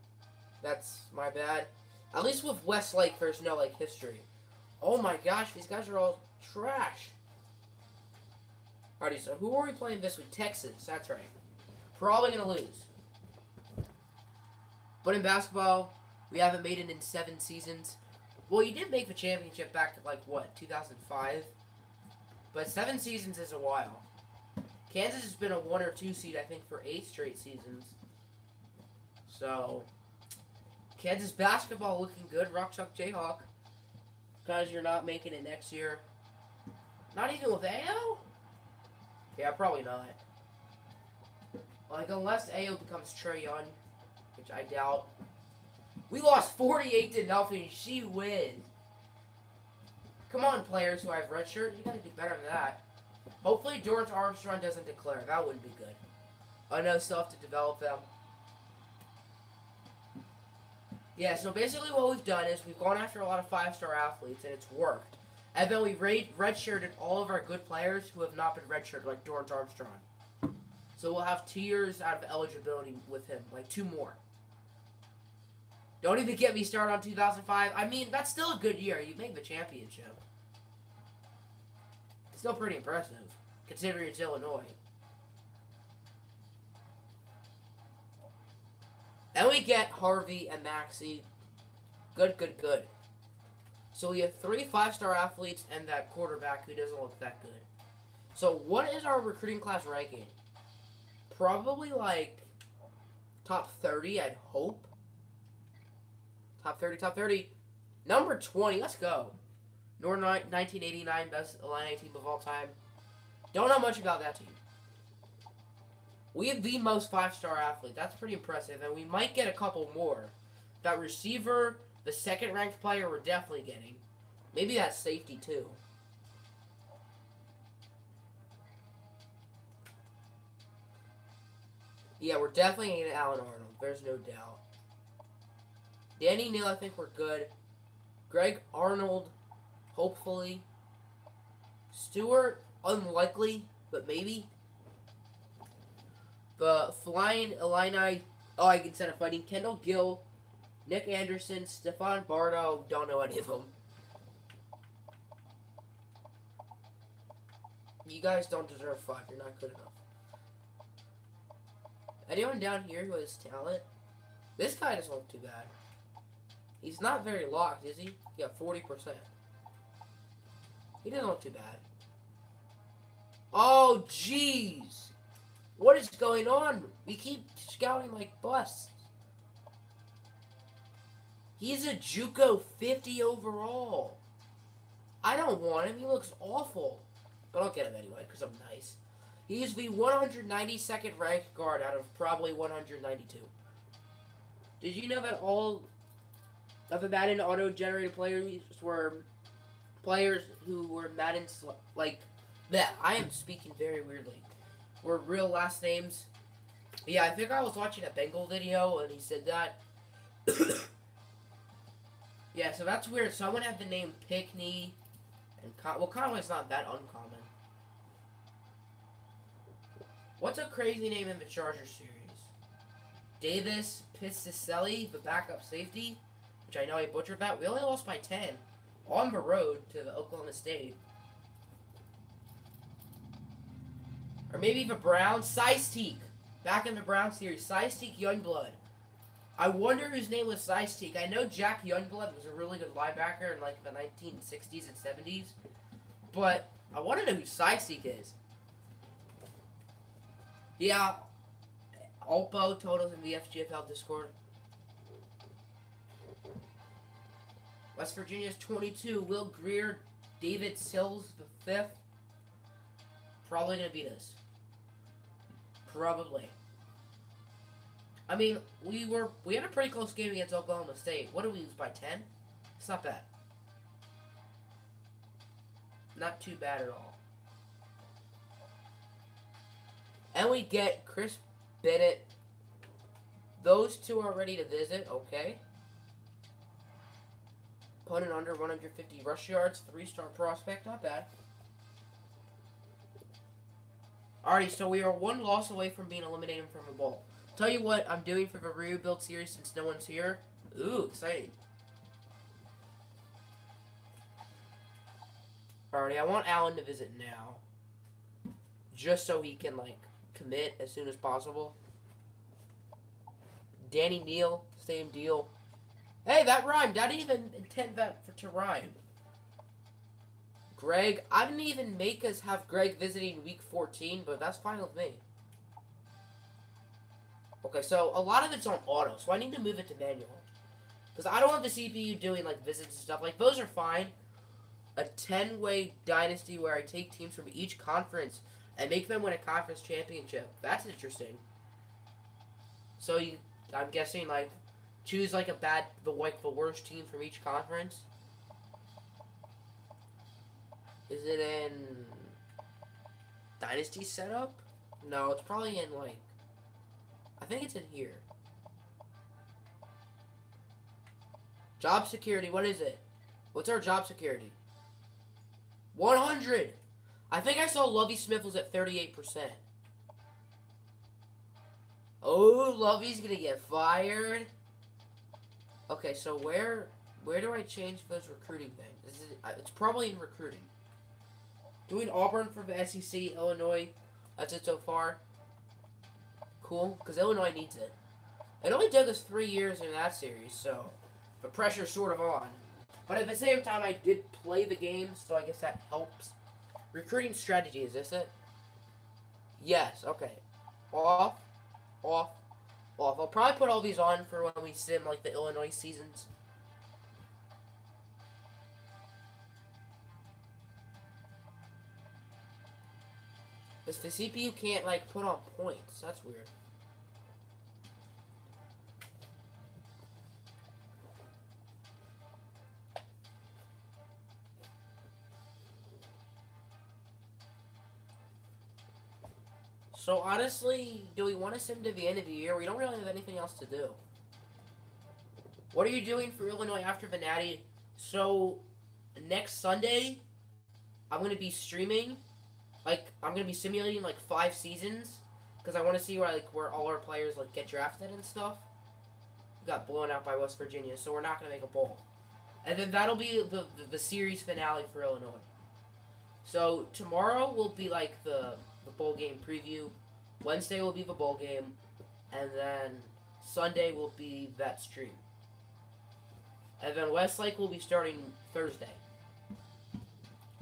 that's my bad. At least with Westlake, there's no like history. Oh my gosh, these guys are all trash. Alrighty, so who are we playing this week? Texas, that's right. Probably gonna lose. But in basketball, we haven't made it in 7 seasons. Well, you did make the championship back to like what, 2005? But 7 seasons is a while. Kansas has been a 1 or 2 seed, I think, for 8 straight seasons. So, Kansas basketball looking good. Rock Chalk Jayhawk. Because you're not making it next year. Not even with AO? Yeah, probably not. Like, unless AO becomes Trae Young, which I doubt. We lost 48-0. She wins. Come on, players who have red shirt. You gotta do better than that. Hopefully, Dorrance Armstrong doesn't declare. That wouldn't be good. I know still to develop them. Yeah, so basically what we've done is we've gone after a lot of 5-star athletes, and it's worked. And then we redshirted all of our good players who have not been redshirted, like Dorrance Armstrong. So we'll have 2 years out of eligibility with him, like 2 more. Don't even get me started on 2005. I mean, that's still a good year. You make the championship. It's still pretty impressive, considering it's Illinois. Then we get Harvey and Maxey. Good, good, good. So we have 3 5-star athletes and that quarterback who doesn't look that good. So what is our recruiting class ranking? Probably like top 30, I'd hope. Top 30, top 30. Number 20, let's go. Northern 1989, best Illini team of all time. Don't know much about that team. We have the most 5-star athlete. That's pretty impressive, and we might get a couple more. That receiver, the 2nd-ranked player, we're definitely getting. Maybe that safety, too. Yeah, we're definitely getting Alan Arnold. There's no doubt. Danny Neal, I think we're good. Greg Arnold, hopefully. Stewart, unlikely, but maybe. The Flying Illini, I can set a fighting. Kendall Gill, Nick Anderson, Stefan Bardo, don't know any of them. You guys don't deserve 5, you're not good enough. Anyone down here who has talent? This guy doesn't look too bad. He's not very locked, is he? He got 40%. He doesn't look too bad. Oh, jeez. What is going on? We keep scouting like busts. He's a JUCO 50 overall. I don't want him. He looks awful. But I'll get him anyway because I'm nice. He's the 192nd ranked guard out of probably 192. Did you know that all of the Madden auto-generated players were players who were Madden, like, that? I am speaking very weirdly. Were real last names. Yeah, I think I was watching a Bengal video and he said that. Yeah, so that's weird. Someone had the name Pickney. And well, Conway's not that uncommon. What's a crazy name in the Chargers series? Davis Pisticelli, the backup safety, which I know I butchered that. We only lost by 10 on the road to the Oklahoma State. Or maybe the Browns. Size-Teek. Back in the Browns series. Size-Teek Youngblood. I wonder whose name was Seistik. I know Jack Youngblood was a really good linebacker in like the 1960s and 70s, but I want to know who Seistik is. Yeah, Alpo totals in the FGFL Discord. West Virginia's 22. Will Greer, David Sills the fifth. Probably gonna beat us. Probably. I mean, we had a pretty close game against Oklahoma State. What did we lose by 10? It's not bad. Not too bad at all. And we get Chris Bennett. Those two are ready to visit. Okay. Opponent under 150 rush yards. 3-star prospect. Not bad. Alrighty, so we are one loss away from being eliminated from a bowl. Tell you what I'm doing for the rebuild series since no one's here. Ooh, exciting. Alrighty, I want Alan to visit now. Just so he can, like, commit as soon as possible. Danny Neal, same deal. Hey, that rhymed. I didn't even intend that to rhyme. Greg, I didn't even make us have Greg visiting week 14, but that's fine with me. Okay, so a lot of it's on auto, so I need to move it to manual. Because I don't want the CPU doing, like, visits and stuff. Like, those are fine. A 10-way dynasty where I take teams from each conference and make them win a conference championship. That's interesting. So, I'm guessing, like, choose, like, the worst team from each conference. Is it in Dynasty setup? No, it's probably in, like, I think it's in here. Job security, what is it? What's our job security? 100! I think I saw Lovie Smith was at 38%. Oh, Lovie's gonna get fired. Okay, so where do I change those recruiting things? It's probably in recruiting. Doing Auburn for the SEC, Illinois. That's it so far. Cool, because Illinois needs it. It only took us 3 years in that series, so the pressure's sort of on. But at the same time, I did play the game, so I guess that helps. Recruiting strategy, is this it? Yes, okay. Off, off, off. I'll probably put all these on for when we sim, like, the Illinois seasons. Because the CPU can't, like, put on points. That's weird. So, honestly, do we want to sim to the end of the year? We don't really have anything else to do. What are you doing for Illinois after the Natty? So, next Sunday, I'm going to be streaming. Like, I'm going to be simulating, like, 5 seasons. Because I want to see where all our players, like, get drafted and stuff. We got blown out by West Virginia, so we're not going to make a bowl. And then that'll be the series finale for Illinois. So, tomorrow will be, like, the bowl game preview. Wednesday will be the bowl game. And then Sunday will be that stream. And then Westlake will be starting Thursday.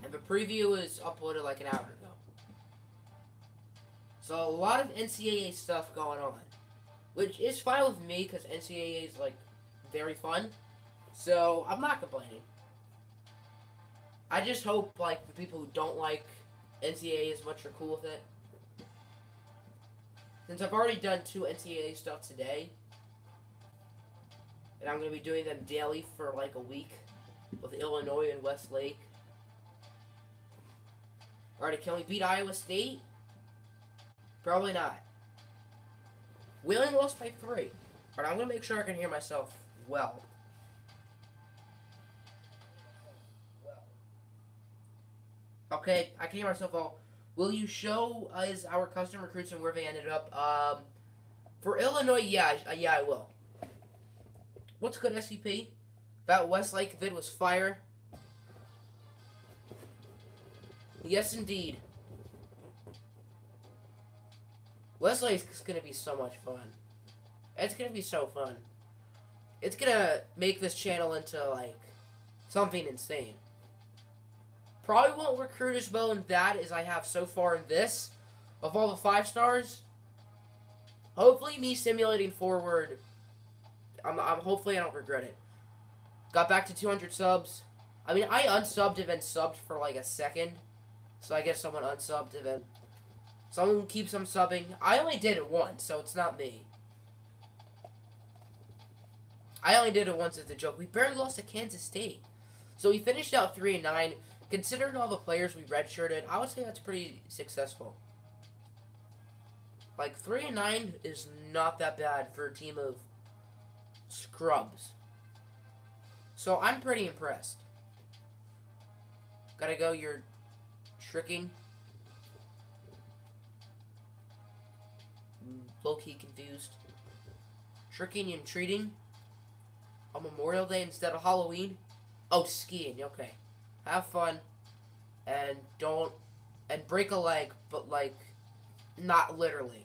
And the preview is uploaded like an hour ago. So a lot of NCAA stuff going on. Which is fine with me, because NCAA is, like, very fun. So, I'm not complaining. I just hope, like, the people who don't like NCAA as much are cool with it. Since I've already done 2 NCAA stuff today, and I'm going to be doing them daily for, like, a week with Illinois and Westlake. Alright, can we beat Iowa State? Probably not. We only lost by 3. But I'm going to make sure I can hear myself well. Okay, I can hear myself well. Will you show us our custom recruits and where they ended up? For Illinois, yeah, I will. What's good, SCP? That Westlake vid was fire. Yes, indeed. Westlake's gonna be so much fun. It's gonna be so fun. It's gonna make this channel into, like, something insane. Probably won't recruit as well in that as I have so far in this. Of all the 5 stars, hopefully me simulating forward, hopefully I don't regret it. Got back to 200 subs. I mean, I unsubbed and then subbed for like a second. So I guess someone unsubbed and then someone keeps on subbing. I only did it once, so it's not me. I only did it once as a joke. We barely lost to Kansas State. So we finished out 3-9. Considering all the players we redshirted, I would say that's pretty successful. Like, 3-9 is not that bad for a team of scrubs. So I'm pretty impressed. Gotta go, you're tricking. Low-key confused. Tricking and treating on Memorial Day instead of Halloween. Oh, skiing, okay. Have fun. And don't, and break a leg, but like, not literally.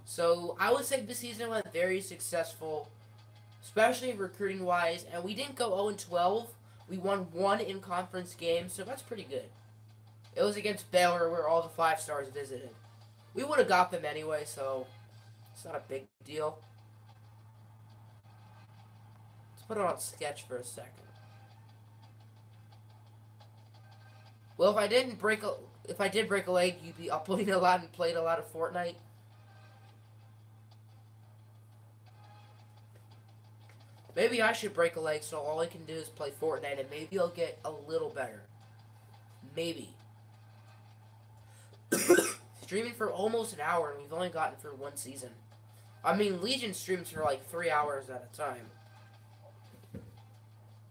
So, I would say this season went very successful, especially recruiting-wise, and we didn't go 0-12. We won 1 in-conference game, so that's pretty good. It was against Baylor, where all the 5 stars visited. We would have got them anyway, so it's not a big deal. Let's put it on sketch for a second. Well, if I did break a leg, you'd be uploading a lot and played a lot of Fortnite. Maybe I should break a leg so all I can do is play Fortnite and maybe I'll get a little better. Maybe. Streaming for almost an hour and we've only gotten through 1 season. I mean, Legion streams for like 3 hours at a time.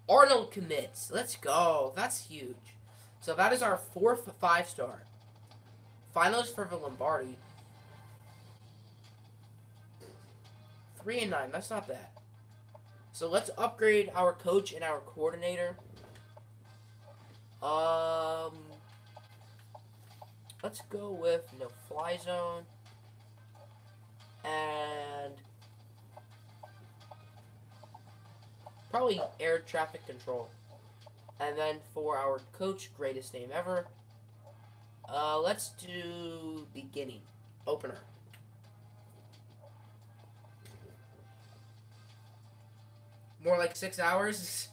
Arnold commits. Let's go. That's huge. So that is our 4th 5-star. Finalist for the Lombardi. 3-9. That's not bad. So let's upgrade our coach and our coordinator. Let's go with no fly zone. And probably air traffic control. And then for our coach, greatest name ever, let's do beginning. Opener. More like 6 hours?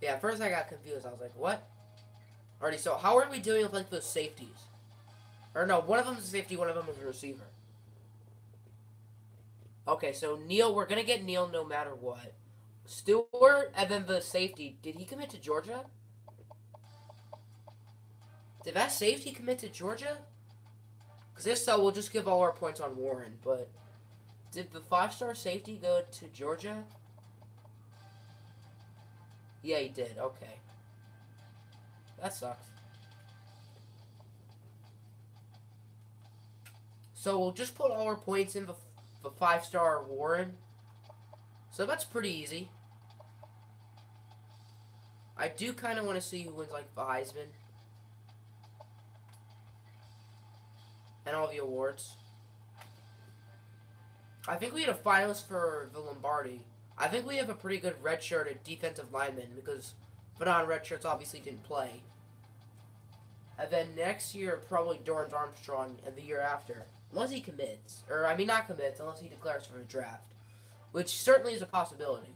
Yeah, at first I got confused. I was like, what? Alrighty, so how are we doing with like those safeties? Or no, one of them is a safety, one of them is a receiver. Okay, so Neil, we're gonna get Neil no matter what. Stewart, and then the safety. Did he commit to Georgia? Did that safety commit to Georgia? Because if so, we'll just give all our points on Warren, but did the 5-star safety go to Georgia? Yeah, he did. Okay. That sucks. So we'll just put all our points in the 5-star Warren. So that's pretty easy. I do kind of want to see who wins, like, the Heisman. And all the awards. I think we had a finalist for the Lombardi. I think we have a pretty good redshirted defensive lineman because the non-red shirts obviously didn't play. And then next year, probably Dorrance Armstrong, and the year after. Unless he commits. Or, I mean, not commits, unless he declares for the draft. Which certainly is a possibility.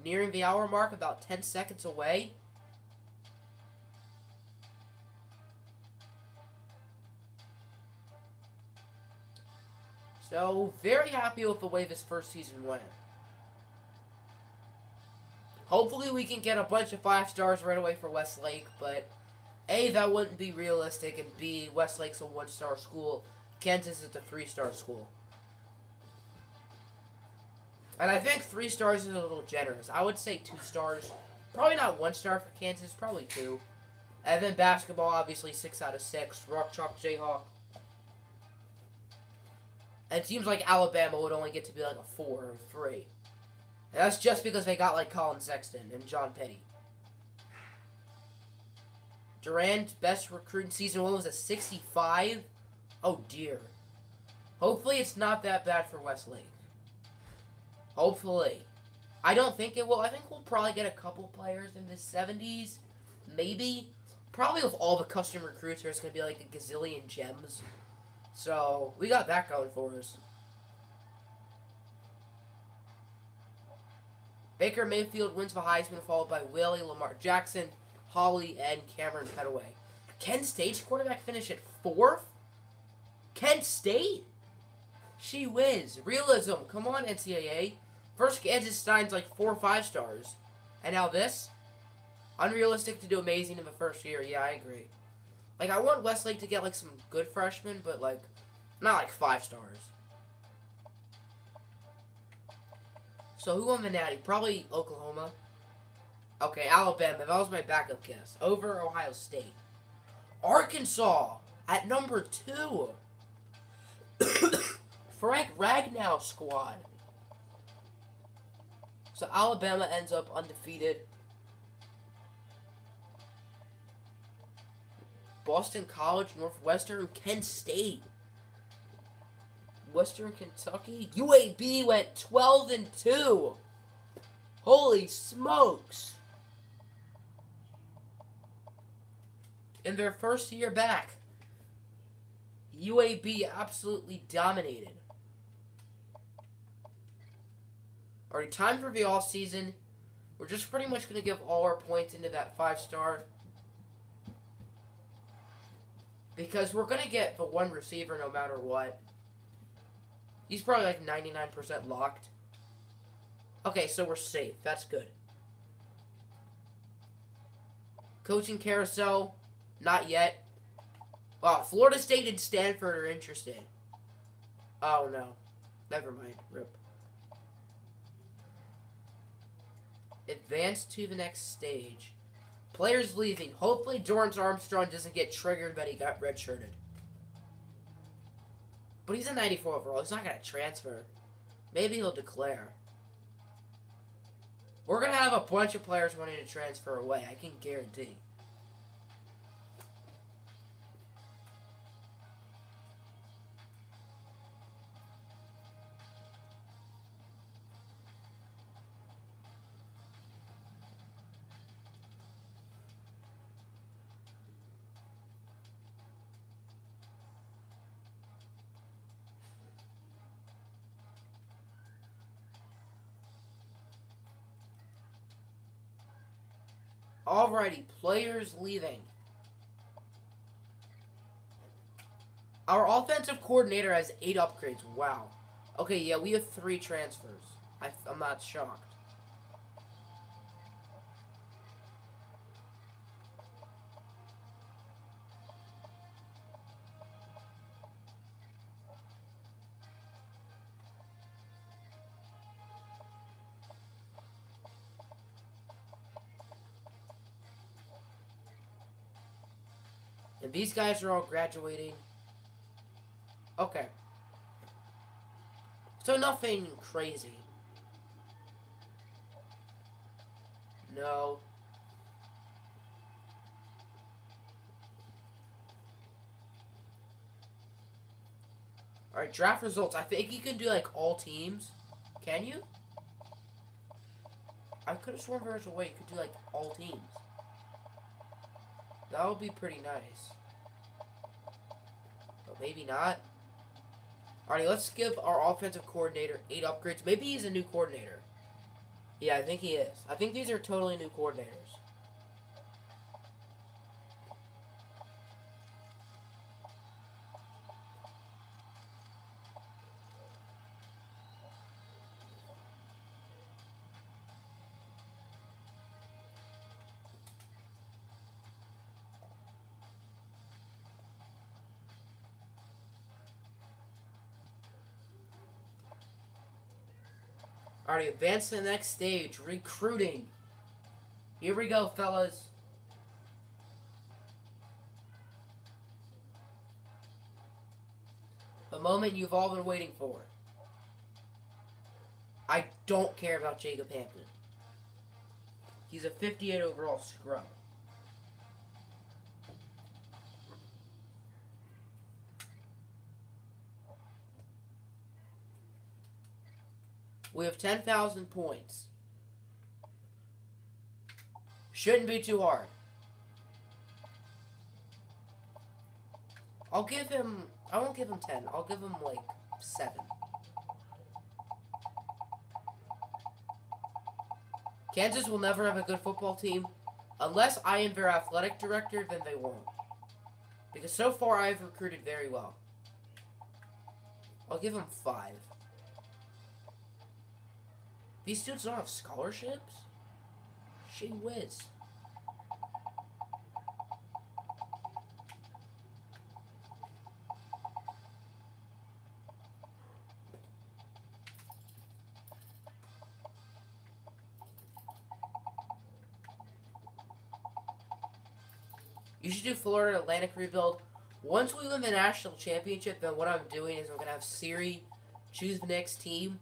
Nearing the hour mark, about 10 seconds away. So, very happy with the way this first season went. Hopefully we can get a bunch of 5 stars right away for Westlake, but A, that wouldn't be realistic, and B, Westlake's a 1-star school. Kansas is a 3-star school. And I think 3 stars is a little generous. I would say 2 stars. Probably not 1 star for Kansas, probably 2. And then basketball, obviously 6 out of 6. Rock Chalk Jayhawk. And it seems like Alabama would only get to be like a 4 or 3. And that's just because they got like Colin Sexton and John Petty. Durant, best recruiting season one was a 65. Oh dear. Hopefully it's not that bad for Westlake. Hopefully. I don't think it will. I think we'll probably get a couple players in the 70s. Maybe. Probably with all the custom recruits, there's going to be like a gazillion gems. So, we got that going for us. Baker Mayfield wins the Heisman, followed by Willie, Lamar Jackson, Holly, and Cameron Petaway. Kent State's quarterback finished at 4th? Kent State? She whiz. Realism. Come on, NCAA. First, Kansas Stein's like 4 5-stars. And now this? Unrealistic to do amazing in the first year. Yeah, I agree. Like, I want Westlake to get like some good freshmen, but like, not like 5 stars. So who won the Natty? Probably Oklahoma. Okay, Alabama. That was my backup guess. Over Ohio State. Arkansas at number 2. Frank Ragnow squad. So Alabama ends up undefeated. Boston College, Northwestern, Kent State. Western Kentucky. UAB went 12-2. Holy smokes. In their first year back, UAB absolutely dominated. Alright, time for the off-season. We're just pretty much going to give all our points into that 5-star. Because we're going to get the one receiver no matter what. He's probably like 99% locked. Okay, so we're safe. That's good. Coaching carousel, not yet. Wow, Florida State and Stanford are interested. Oh, no. Never mind. Rip. Advance to the next stage. Players leaving. Hopefully Dorrance Armstrong doesn't get triggered that he got redshirted. But he's a 94 overall. He's not going to transfer. Maybe he'll declare. We're going to have a bunch of players wanting to transfer away. I can guarantee. Alrighty, players leaving. Our offensive coordinator has 8 upgrades. Wow. Okay, yeah, we have 3 transfers. I'm not shocked. And these guys are all graduating. Okay. So nothing crazy. No. Alright, draft results. I think you can do like all teams. Can you? I could have sworn there was a way you could do like all teams. That would be pretty nice. But maybe not. Alright, let's give our offensive coordinator 8 upgrades. Maybe he's a new coordinator. Yeah, I think he is. I think these are totally new coordinators. Alright, advance to the next stage. Recruiting. Here we go, fellas. The moment you've all been waiting for. I don't care about Jacob Hampton. He's a 58 overall scrub. We have 10,000 points. Shouldn't be too hard. I won't give him 10. I'll give him like 7. Kansas will never have a good football team. Unless I am their athletic director, then they won't. Because so far I've recruited very well. I'll give him 5. These students don't have scholarships? Gee whiz. You should do Florida Atlantic rebuild. Once we win the national championship, then what I'm doing is I'm going to have Siri choose the next team.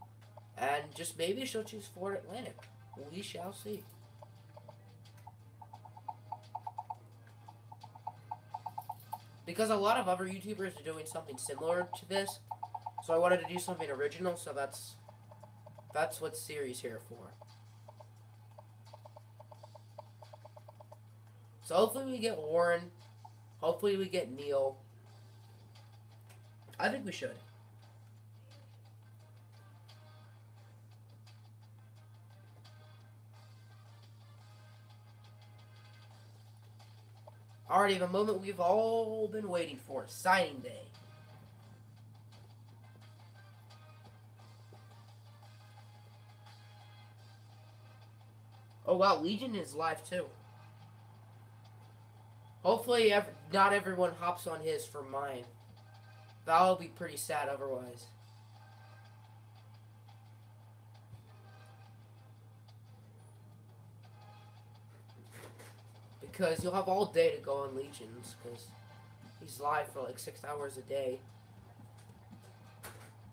And just maybe she'll choose Florida Atlantic. We shall see. Because a lot of other YouTubers are doing something similar to this. So I wanted to do something original, so that's what Siri's here for. So hopefully we get Warren. Hopefully we get Neil. I think we should. Alrighty, the moment we've all been waiting for. Signing day. Oh wow, Legion is live too. Hopefully not everyone hops on his for mine. That'll be pretty sad otherwise. Because you'll have all day to go on Legions, because he's live for like 6 hours a day.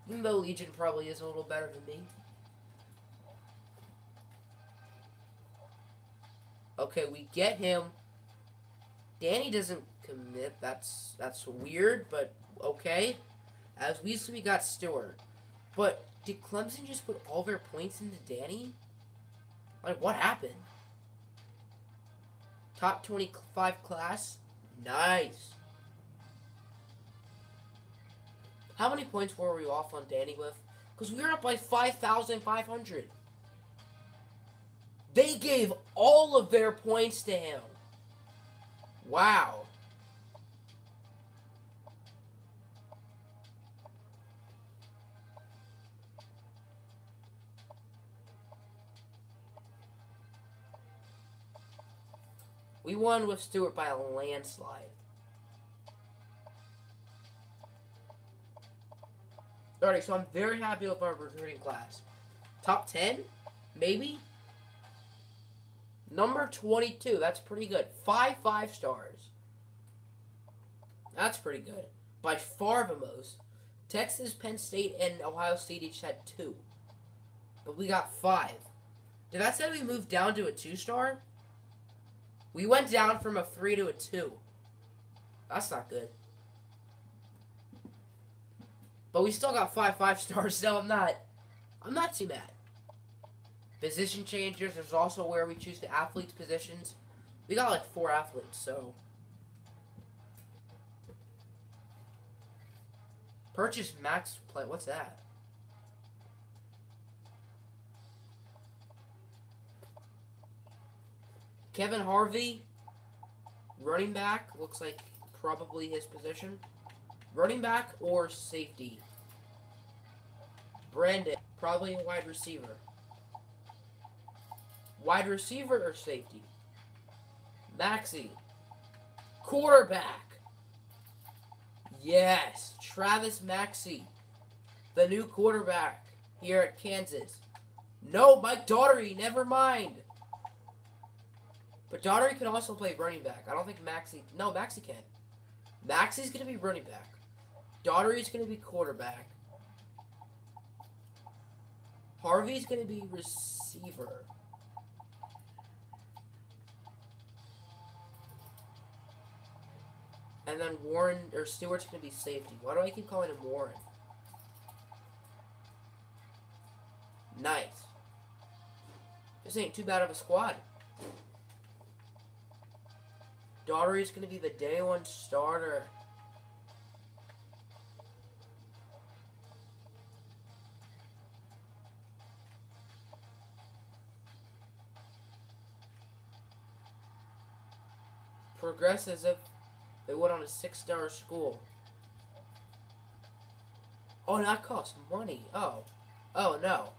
Even though Legion probably is a little better than me. Okay, we get him. Danny doesn't commit. That's weird, but okay. As we got Stewart. But did Clemson just put all their points into Danny? Like, what happened? Top 25 class? Nice. How many points were we off on Danny with? Because we were up by 5,500. They gave all of their points to him. Wow. We won with Stewart by a landslide. Alright, so I'm very happy with our recruiting class. Top 10? Maybe? Number 22. That's pretty good. 5 stars. That's pretty good. By far the most. Texas, Penn State, and Ohio State each had 2. But we got 5. Did that say we moved down to a 2-star? We went down from a 3 to a 2. That's not good. But we still got 5 stars, so I'm not too mad. Position changers, there's also where we choose the athletes' positions. We got like 4 athletes, so. Purchase max play, what's that? Kevin Harvey, running back, looks like probably his position. Running back or safety? Brandon, probably a wide receiver. Wide receiver or safety? Maxie. Quarterback. Yes, Travis Maxey, the new quarterback here at Kansas. No, Mike Daugherty, never mind. But Daugherty can also play running back. I don't think Maxey... No, Maxey can. Maxey's going to be running back. Daugherty's going to be quarterback. Harvey's going to be receiver. And then Warren, or Stewart's going to be safety. Why do I keep calling him Warren? Nice. This ain't too bad of a squad. Daughtery's going to be the day one starter. Progress as if they went on a 6-star school. Oh, that costs money. Oh. Oh, no.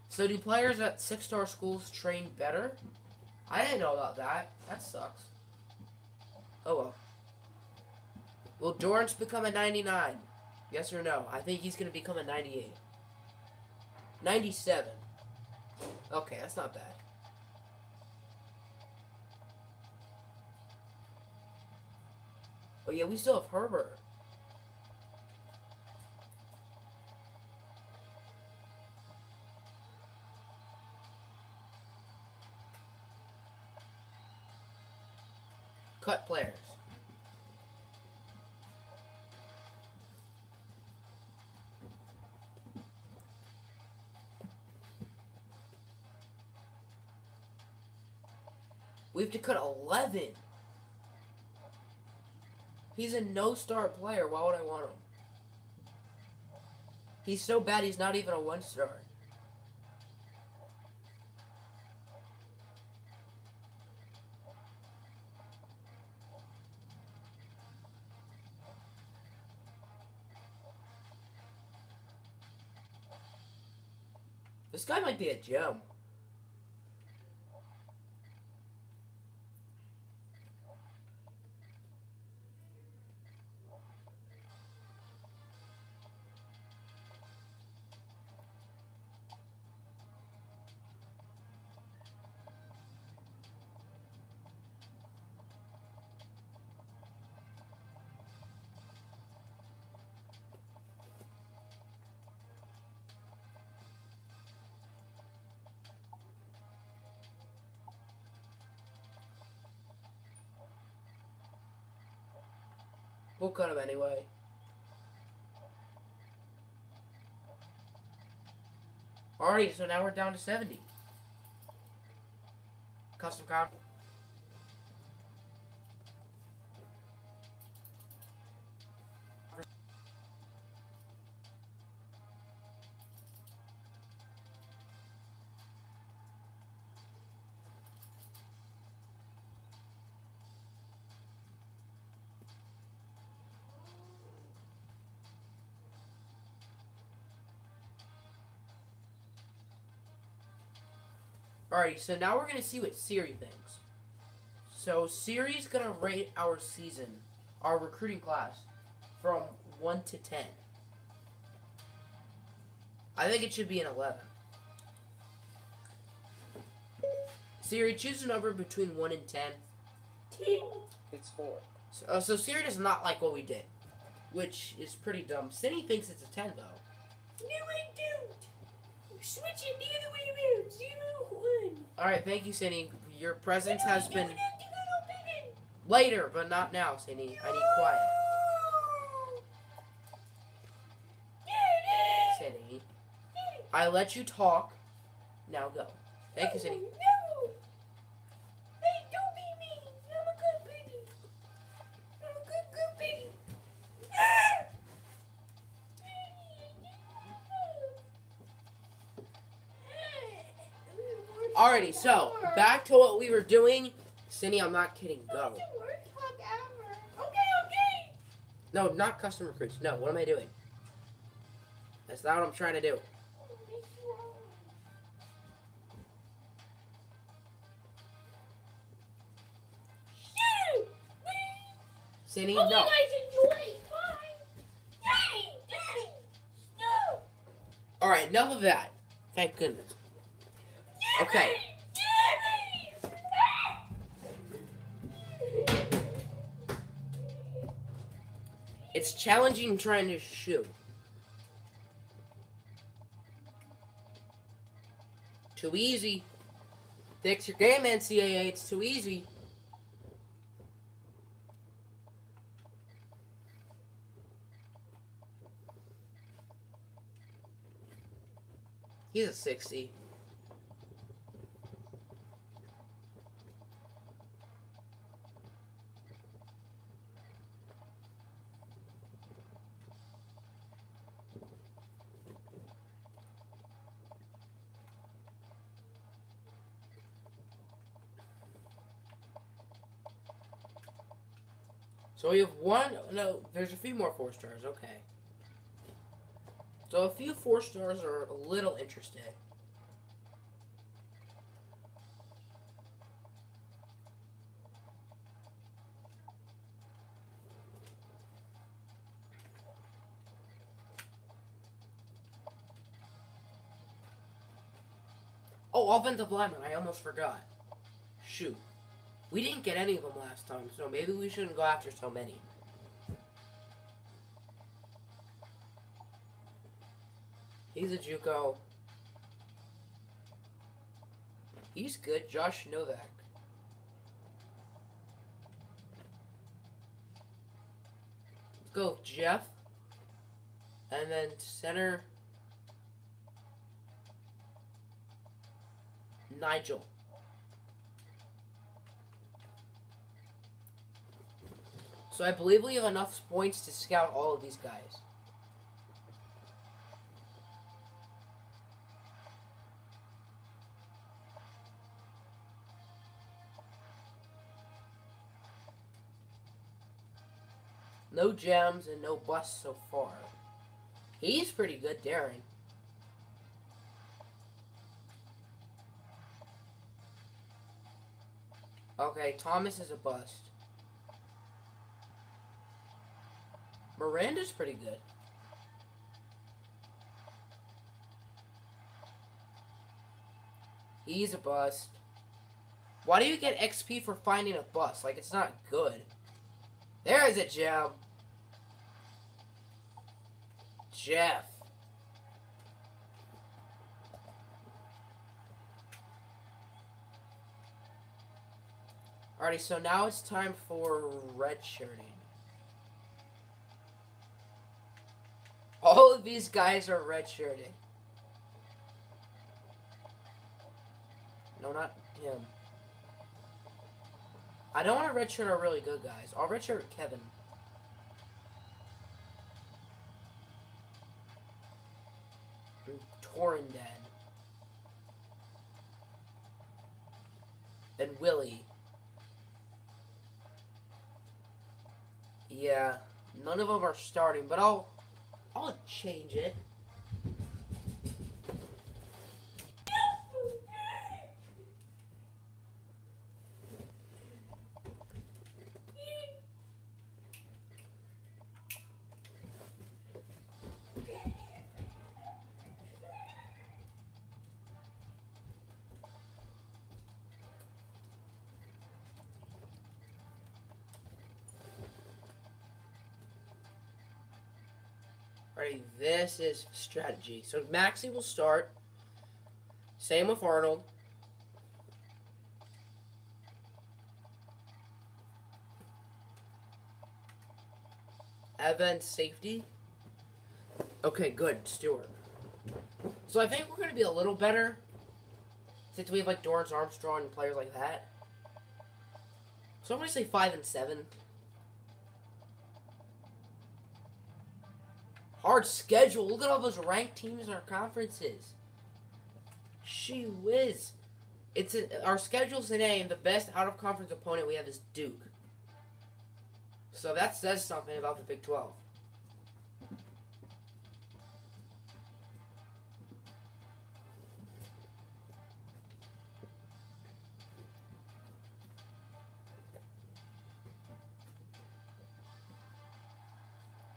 So do players at 6-star schools train better? I didn't know about that. That sucks. Oh, well. Will Dorrance become a 99? Yes or no? I think he's going to become a 98. 97. Okay, that's not bad. Oh, yeah, we still have Herbert. Cut players. We have to cut 11. He's a no-star player. Why would I want him? He's so bad he's not even a 1-star. This guy might be a gem. We'll cut him anyway. Alright, so now we're down to 70. Custom count. Alright, so now we're going to see what Siri thinks. So Siri's going to rate our season, our recruiting class, from 1 to 10. I think it should be an 11. Siri, choose a number between 1 and 10. 10. It's 4. So Siri does not like what we did, which is pretty dumb. Cindy thinks it's a 10, though. No, I don't. Switch it the other way around. 0, 1. Alright, thank you, Cindy. Your presence has been... Don't have to go open it. Later, but not now, Cindy. I need quiet. Cindy. I let you talk. Now go. Thank you, Cindy. No. Hey, don't be mean. I'm a good baby. I'm a good baby. Alrighty, so, back to what we were doing. Cindy, I'm not kidding. Go. Okay. No, not custom recruits. No, what am I doing? That's not what I'm trying to do. Cindy, no. You guys enjoy. Bye. Daddy. No. Alright, enough of that. Thank goodness. Okay. It's challenging trying to shoot. Too easy. Fix your game, NCAA. It's too easy. He's a 60. So we have one. No, there's a few more 4 stars. Okay. So a few 4 stars are a little interesting. Oh, offensive lineman. I almost forgot. Shoot. We didn't get any of them last time, so maybe we shouldn't go after so many. He's a JUCO. He's good. Josh Novak. Let's go with Jeff. And then center, Nigel. So I believe we have enough points to scout all of these guys. No gems and no busts so far. He's pretty good, Darren. Okay, Thomas is a bust. Miranda's pretty good. He's a bust. Why do you get XP for finding a bust? Like, it's not good. There is a gem. Jeff. Alrighty, so now it's time for redshirting. All of these guys are redshirted. No, not him. I don't want to redshirt our really good guys. I'll redshirt Kevin. And Torrendon. And Willie. Yeah, none of them are starting, but I'll change it. Alright, this is strategy. So Maxie will start. Same with Arnold. Evan, safety. Okay, good. Stewart. So I think we're going to be a little better since we have like Dorrance Armstrong and players like that. So I'm going to say 5 and 7. Hard schedule. Look at all those ranked teams in our conferences. She whiz. Our schedule's today, and the best out-of-conference opponent we have is Duke. So that says something about the Big 12.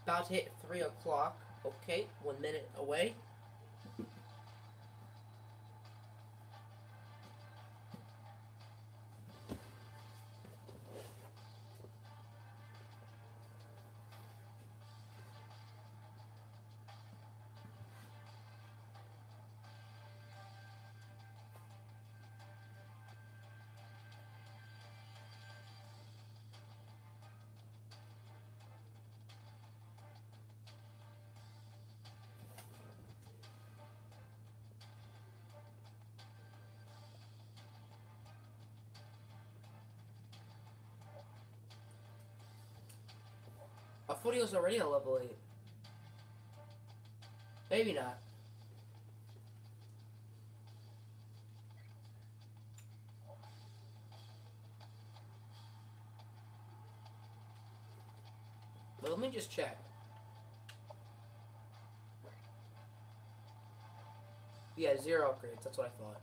About to hit 3 o'clock. Okay, 1 minute away. thought he was already a level 8. Maybe not. But let me just check. Yeah, 0 upgrades. That's what I thought.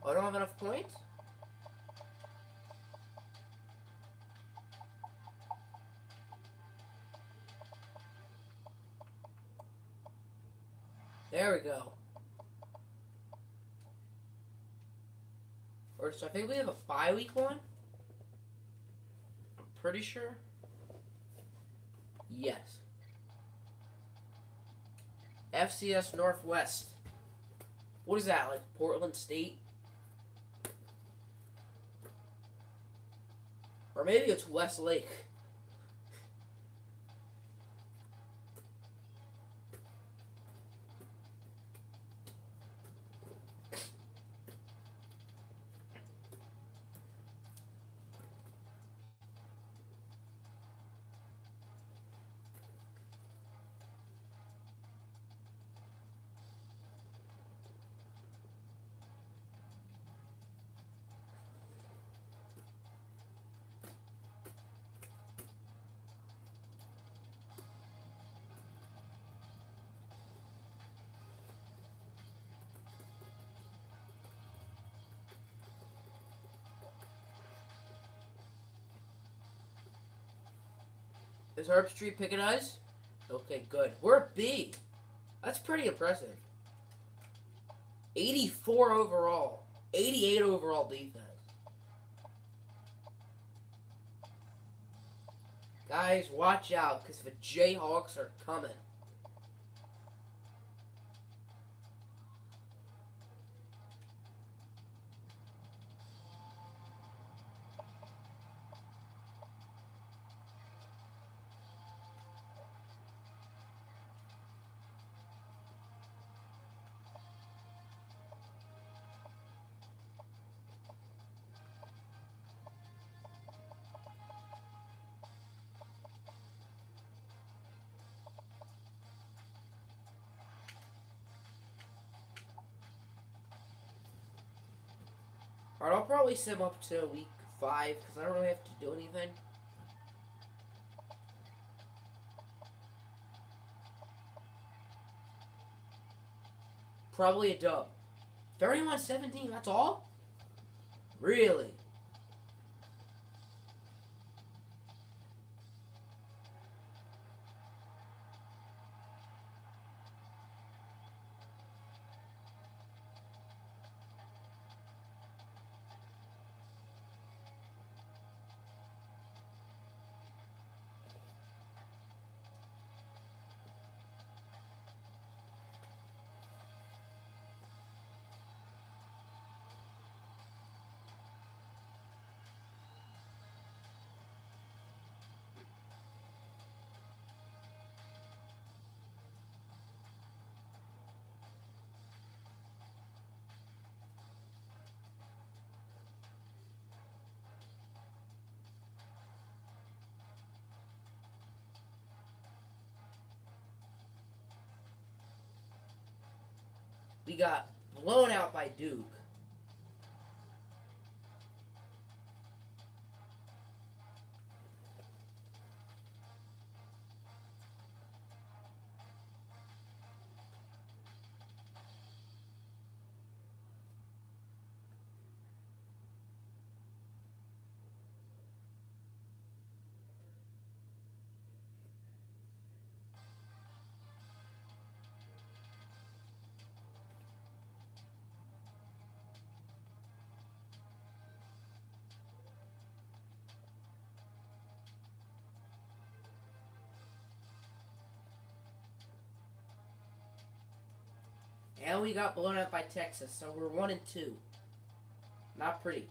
Oh, I don't have enough points? There we go. Or so I think we have a 5-week one. I'm pretty sure. Yes. FCS Northwest. What is that, like Portland State? Or maybe it's Westlake. Is Herb Street picking us? Okay, good. We're a B. That's pretty impressive. 84 overall. 88 overall defense. Guys, watch out, because the Jayhawks are coming. Alright, I'll probably sim up to week 5, because I don't really have to do anything. Probably a dub. 31-17, that's all? Really? We got blown out by Duke. And we got blown out by Texas, so we're 1-2. Not pretty.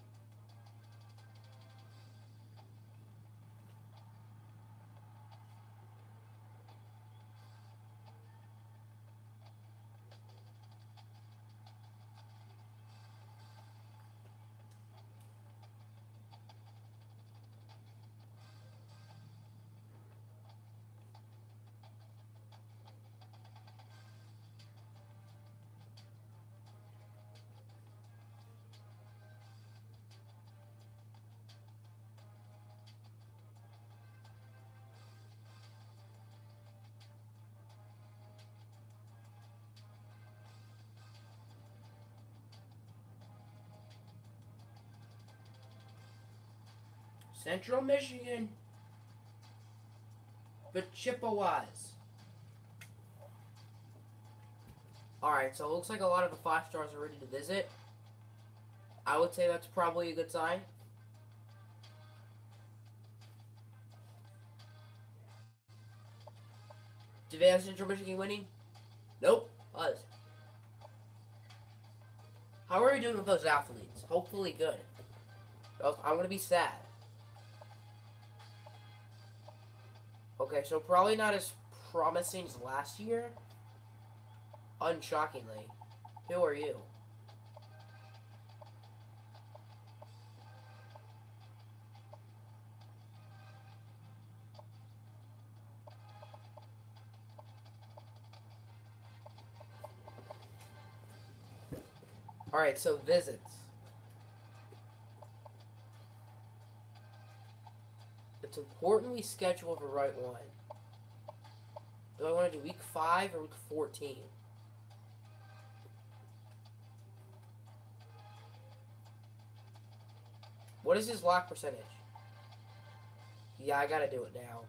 Central Michigan. The Chippewas. Alright, so it looks like a lot of the 5 stars are ready to visit. I would say that's probably a good sign. Did they have Central Michigan winning? Nope. Us. How are we doing with those athletes? Hopefully good. I'm gonna be sad. Okay, so probably not as promising as last year. Unshockingly. Who are you? Alright, so visits. It's important we schedule the right one. Do I want to do week 5 or week 14? What is his lock percentage? Yeah, I gotta do it now.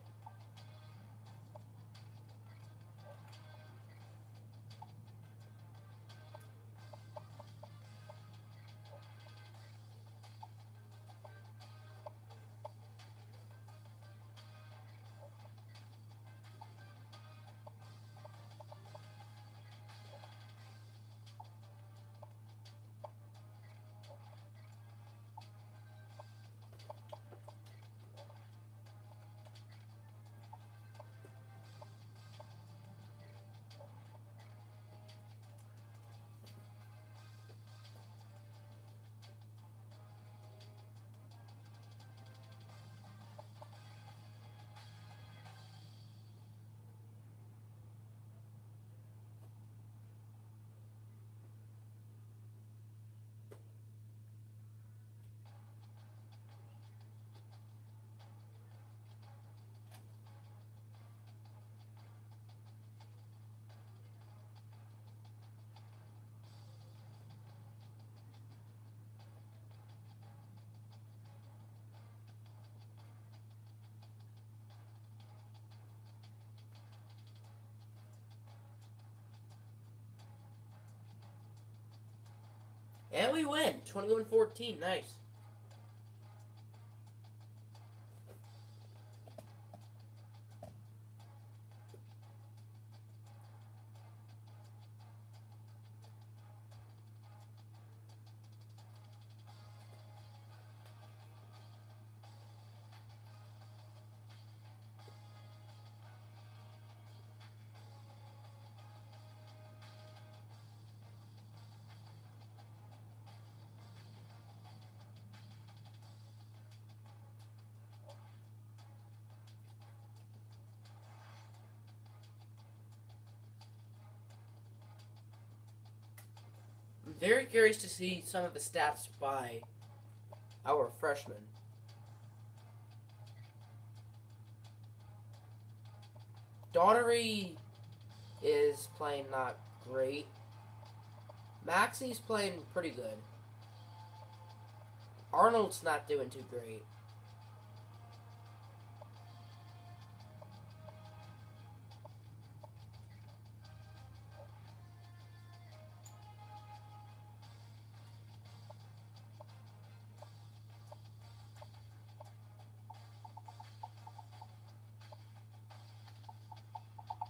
And we win. 21-14. Nice. I'm very curious to see some of the stats by our freshmen. Daughtery is playing not great. Maxie's playing pretty good. Arnold's not doing too great.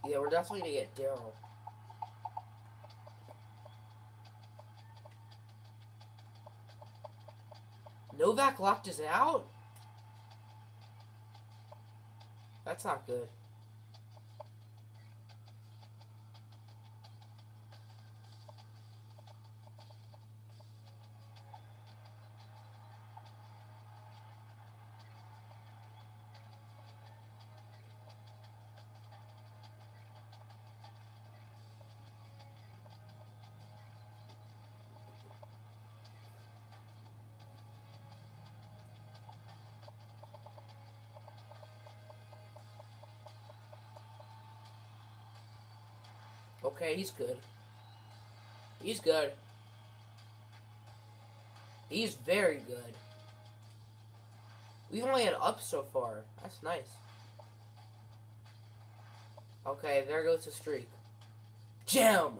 Yeah, we're definitely gonna get Daryl. Novak locked us out? That's not good. Okay, he's good. He's good. He's very good. We've only had up so far. That's nice. Okay, there goes the streak. Jam!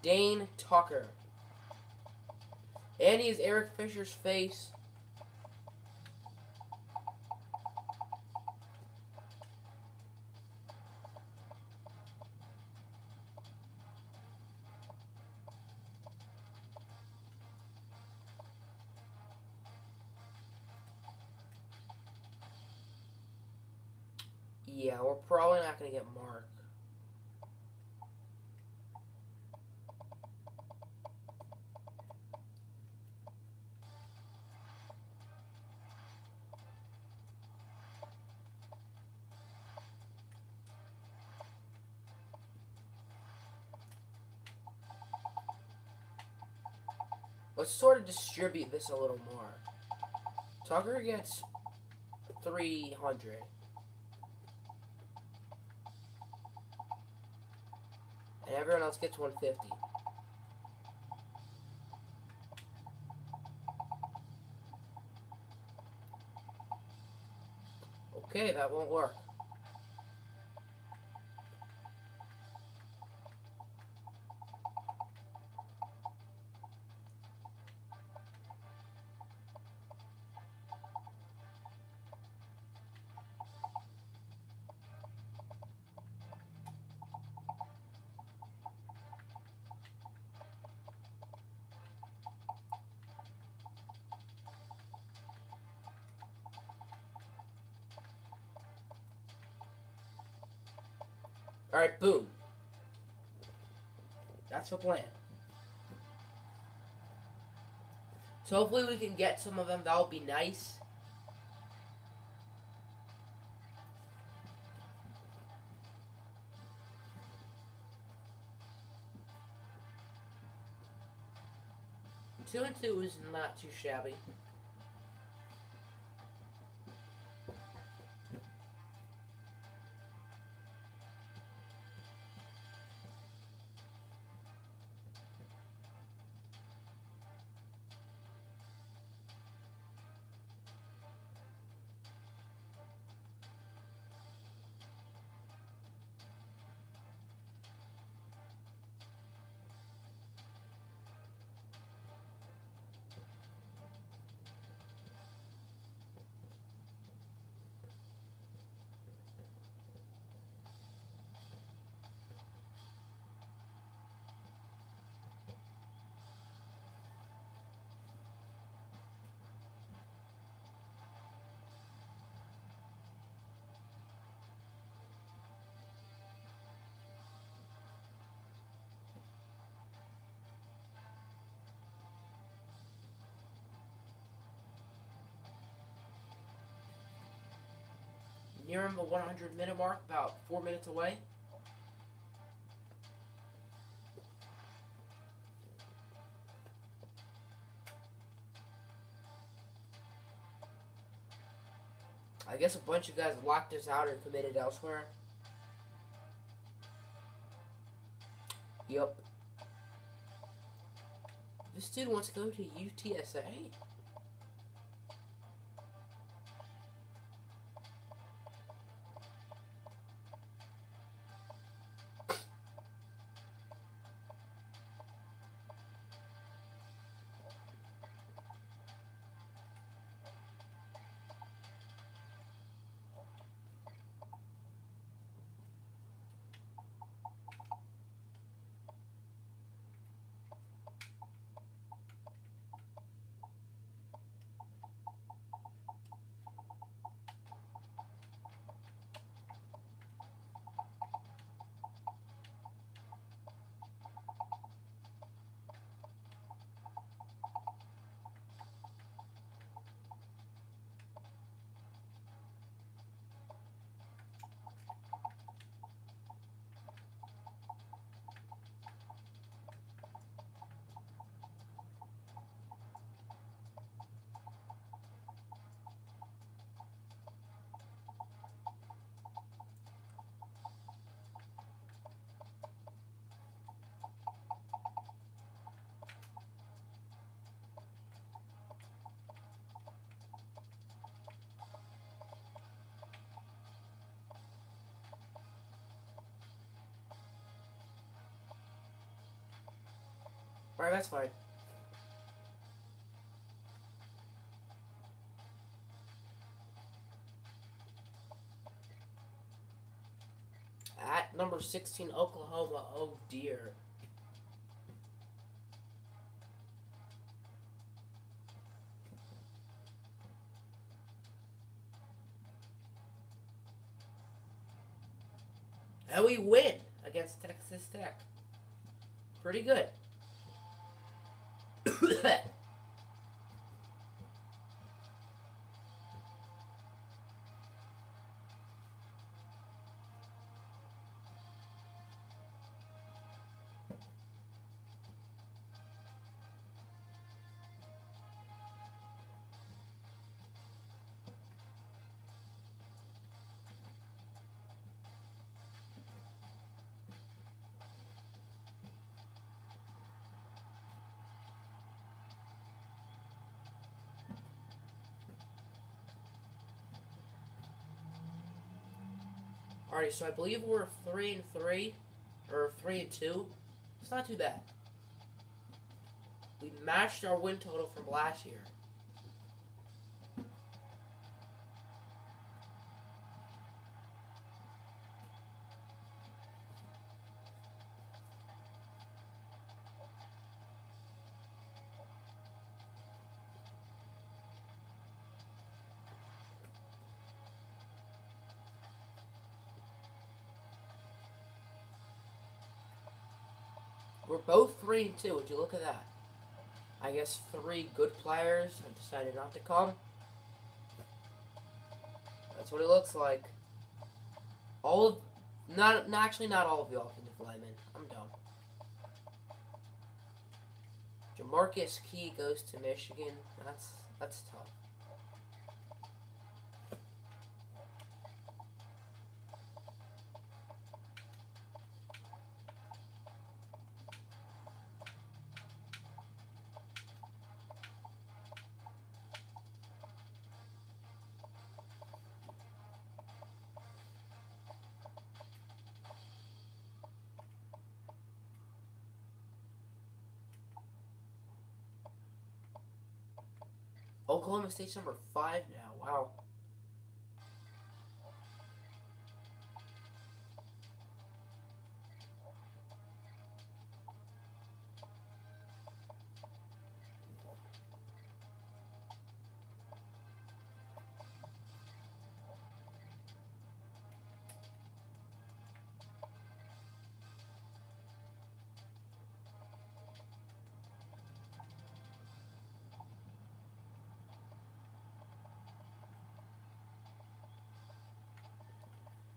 Dane Tucker. And he's Eric Fisher's face. Yeah, we're probably not going to get Mark. Let's sort of distribute this a little more. Tucker gets 300. And everyone else gets 150. Okay, that won't work. Alright, boom. That's the plan. So hopefully we can get some of them. That would be nice. Two and two is not too shabby. Nearing the 100-minute mark, about 4 minutes away. I guess a bunch of guys locked us out or committed elsewhere. Yup. This dude wants to go to UTSA? Alright, that's fine. At number 16, Oklahoma. Oh dear. And we win against Texas Tech. Pretty good. Alright, so I believe we're 3-3 or 3-2. It's not too bad. We matched our win total from last year. We're both 3-2. Would you look at that? I guess 3 good players have decided not to come. That's what it looks like. All of, not all of the offensive linemen. I'm done. Jamarcus Key goes to Michigan. That's tough. Oklahoma State's number 5 now. Wow.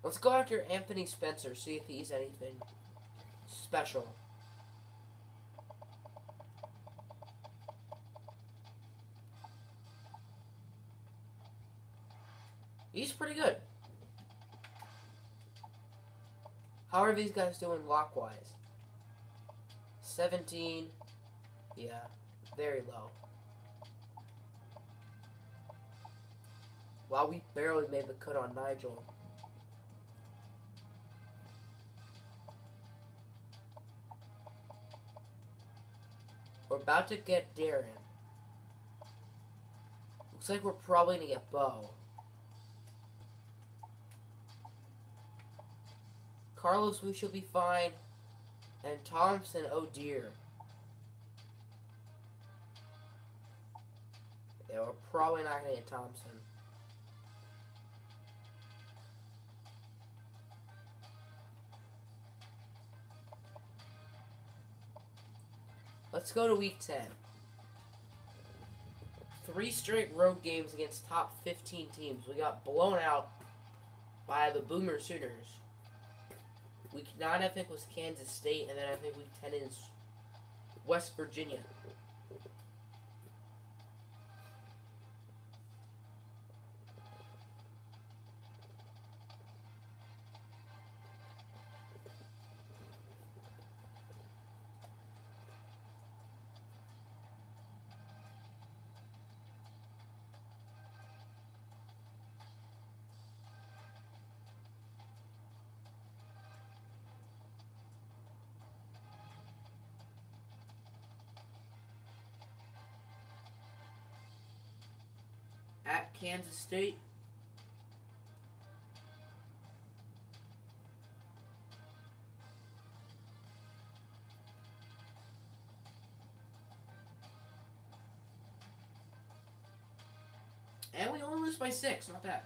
Let's go after Anthony Spencer, see if he's anything special. He's pretty good. How are these guys doing lock-wise? 17. Yeah, very low. Wow, we barely made the cut on Nigel. We're about to get Darren. Looks like we're probably going to get Bo. Carlos, we should be fine. And Thompson, oh dear. Yeah, we're probably not going to get Thompson. Let's go to week 10. 3 straight road games against top 15 teams. We got blown out by the Boomer Sooners. Week 9, I think, was Kansas State, and then I think week 10 is West Virginia. at Kansas State. And we only lose by 6, not bad.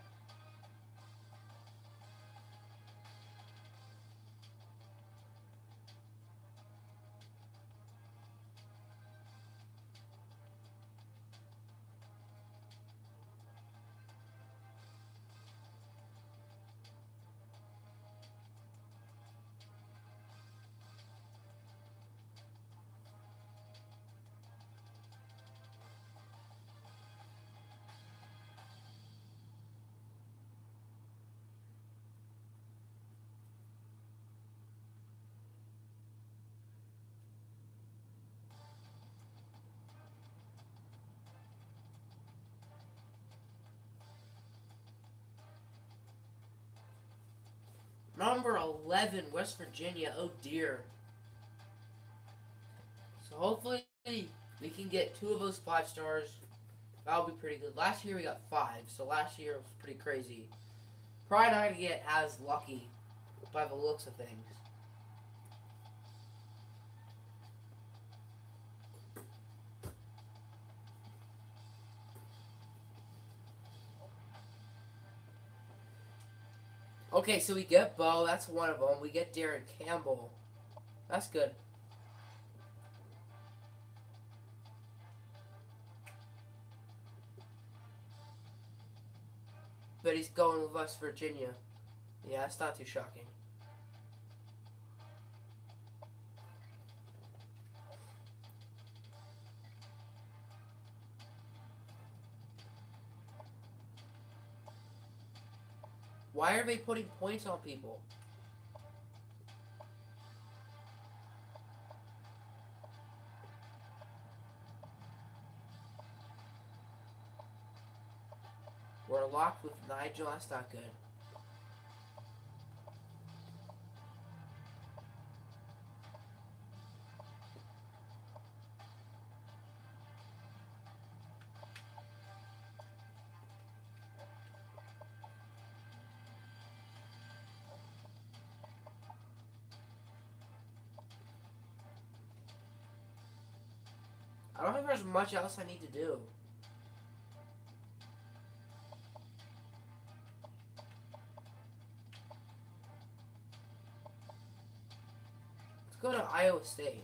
Number 11, West Virginia. Oh dear. So hopefully we can get 2 of those 5 stars. That'll be pretty good. Last year we got 5, so last year was pretty crazy. Probably not going to get as lucky by the looks of things. Okay, so we get Bo. That's one of them. We get Darren Campbell. That's good. But he's going with West Virginia. Yeah, that's not too shocking. Why are they putting points on people? We're locked with Nigel. That's not good. I don't think there's much else I need to do. Let's go to Iowa State.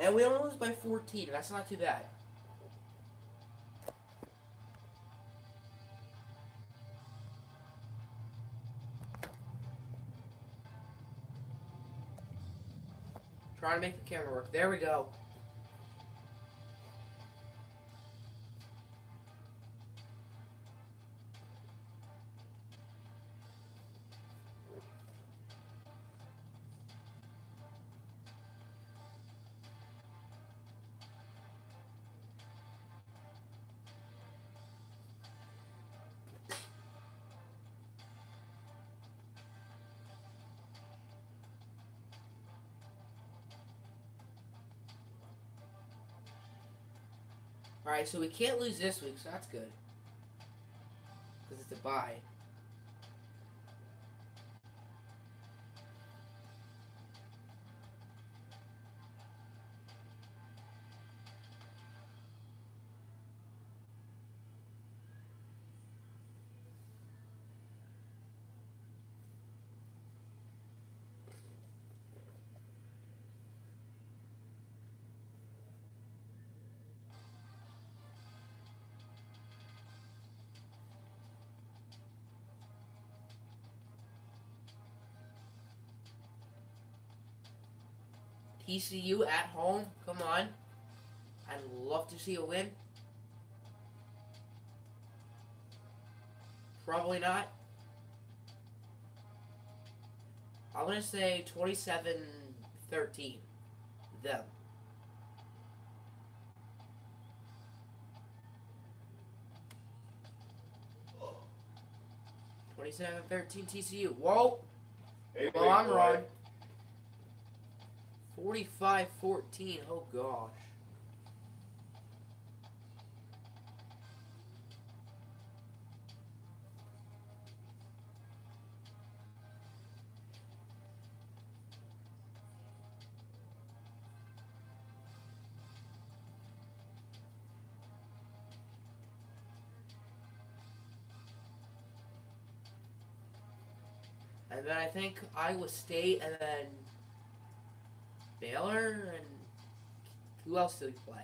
And we only lose by 14. That's not too bad. Trying to make the camera work. There we go. Alright, so we can't lose this week, so that's good. Because it's a bye. TCU at home. Come on. I'd love to see a win. Probably not. I'm going to say 27-13. Them. 27-13 TCU. Whoa. Hey, Well, big I'm boy. wrong. 45-14. Oh, gosh. And then I think Iowa State and then Baylor and who else did we play?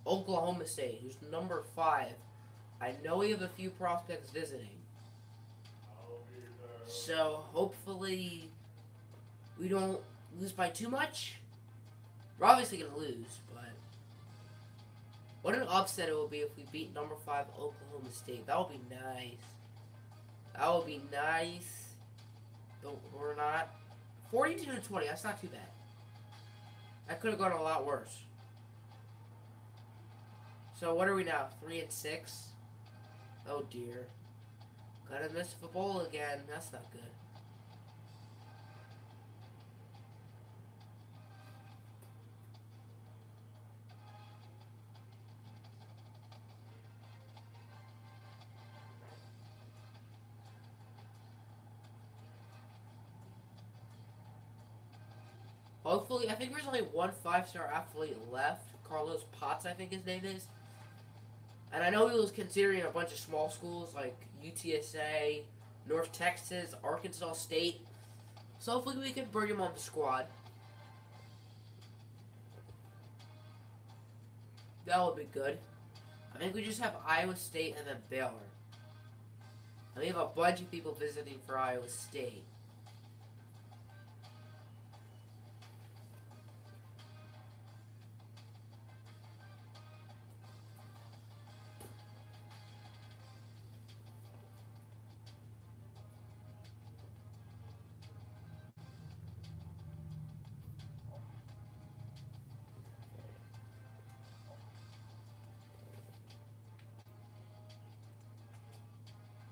Oklahoma State, who's number 5. I know we have a few prospects visiting. So hopefully we don't lose by too much. We're obviously going to lose, but what an upset it will be if we beat number 5 Oklahoma State. That would be nice. That would be nice. But we're not. 42-20, that's not too bad. That could have gone a lot worse. So what are we now? 3-6? Oh dear. Gotta miss the bowl again. That's not good. Hopefully, I think there's only one 5-star athlete left. Carlos Potts, I think his name is. And I know he was considering a bunch of small schools like UTSA, North Texas, Arkansas State. So hopefully we can bring him on the squad. That would be good. I think we just have Iowa State and then Baylor. And we have a bunch of people visiting for Iowa State.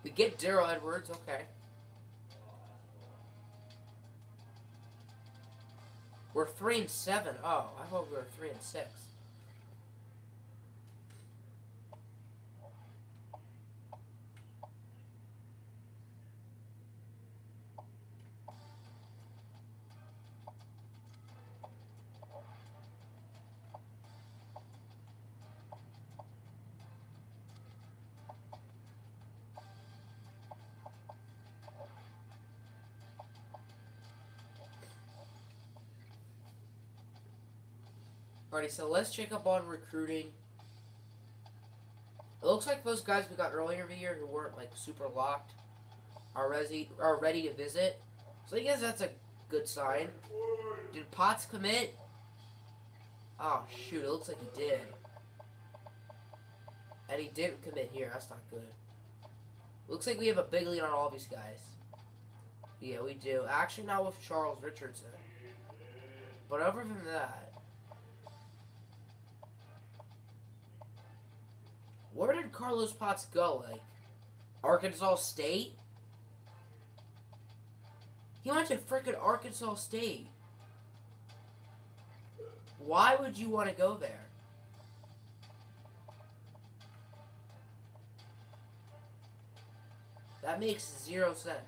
We get Daryl Edwards, okay. We're 3-7. Oh, I thought we were 3-6. Alrighty, so let's check up on recruiting. It looks like those guys we got earlier in the year who weren't like super locked are ready to visit. So I guess that's a good sign. Did Potts commit? Oh shoot, it looks like he did. And he didn't commit here, that's not good. Looks like we have a big lead on all these guys. Yeah, we do. Actually not with Charles Richardson. But other than that, where did Carlos Potts go? Like, Arkansas State? He went to frickin' Arkansas State. Why would you want to go there? That makes 0 sense.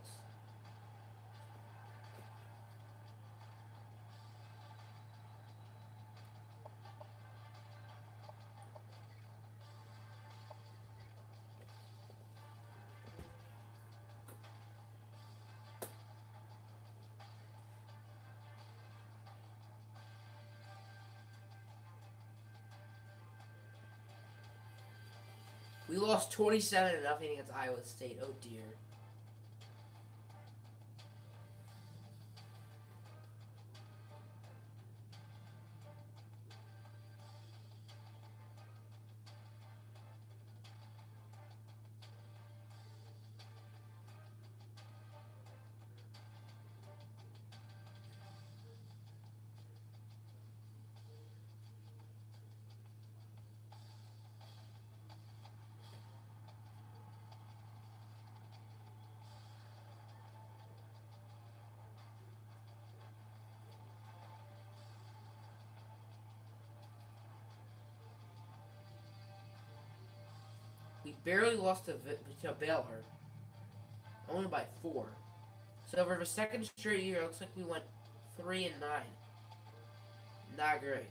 We lost 27-0 against Iowa State. Oh dear. barely lost to Baylor, only by 4. So for the second straight year, it looks like we went 3-9. Not great.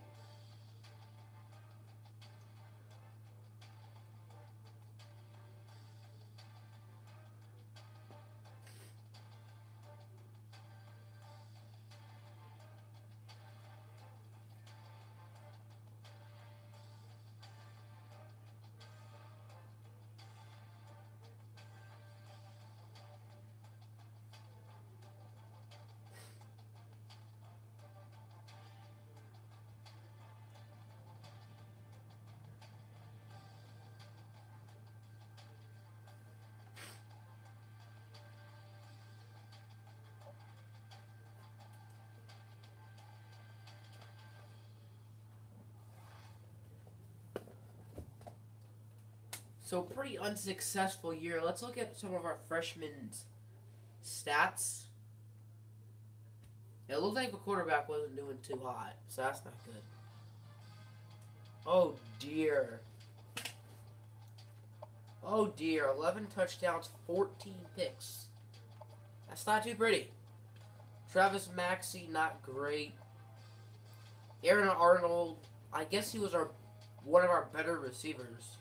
So pretty unsuccessful year. Let's look at some of our freshmen's stats. It looked like the quarterback wasn't doing too hot, so that's not good. Oh dear. Oh dear. 11 touchdowns, 14 picks. That's not too pretty. Travis Maxey, not great. Aaron Arnold, I guess he was one of our better receivers.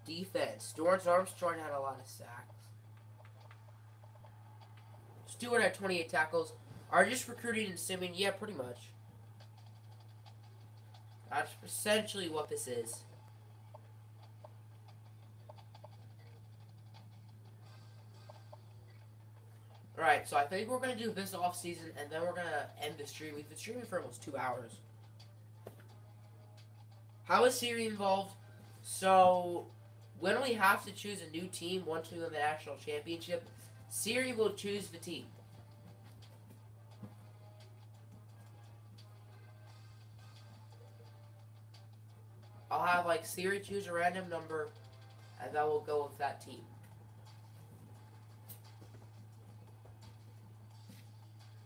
Defense. Dorrance Armstrong had a lot of sacks. Stewart had 28 tackles. Are just recruiting and simming? Yeah, pretty much. That's essentially what this is. Alright, so I think we're going to do this off season, and then we're going to end the stream. We've been streaming for almost 2 hours. How is Siri involved? So, when we have to choose a new team once we win the national championship, Siri will choose the team. I'll have like Siri choose a random number, and then we'll go with that team.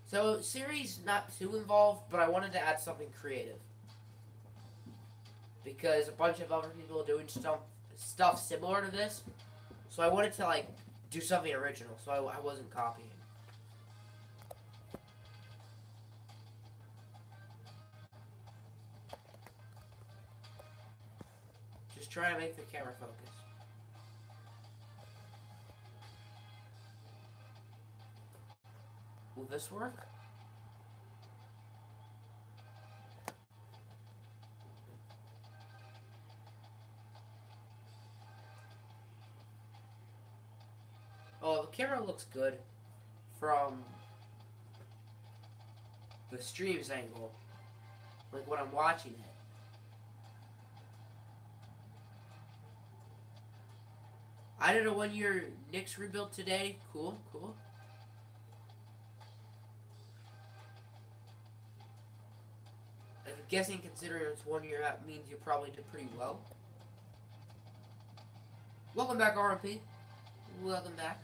So Siri's not too involved, but I wanted to add something creative because a bunch of other people are doing stuff similar to this. So I wanted to like do something original, so I wasn't copying. Just trying to make the camera focus. Will this work? Oh, the camera looks good from the stream's angle, like when I'm watching it. I did a 1-year Knicks rebuild today. Cool, cool. I'm guessing considering it's 1 year, that means you probably did pretty well. Welcome back, RMP. Welcome back.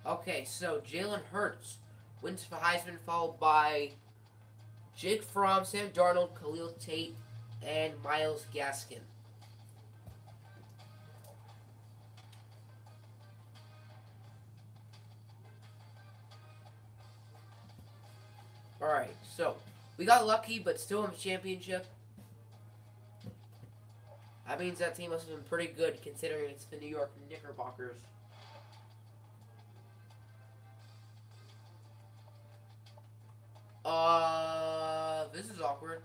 Okay, so Jalen Hurts wins for Heisman, followed by Jake Fromm, Sam Darnold, Khalil Tate, and Myles Gaskin. Alright, so we got lucky, but still in the championship. That means that team must have been pretty good considering it's the New York Knickerbockers. This is awkward.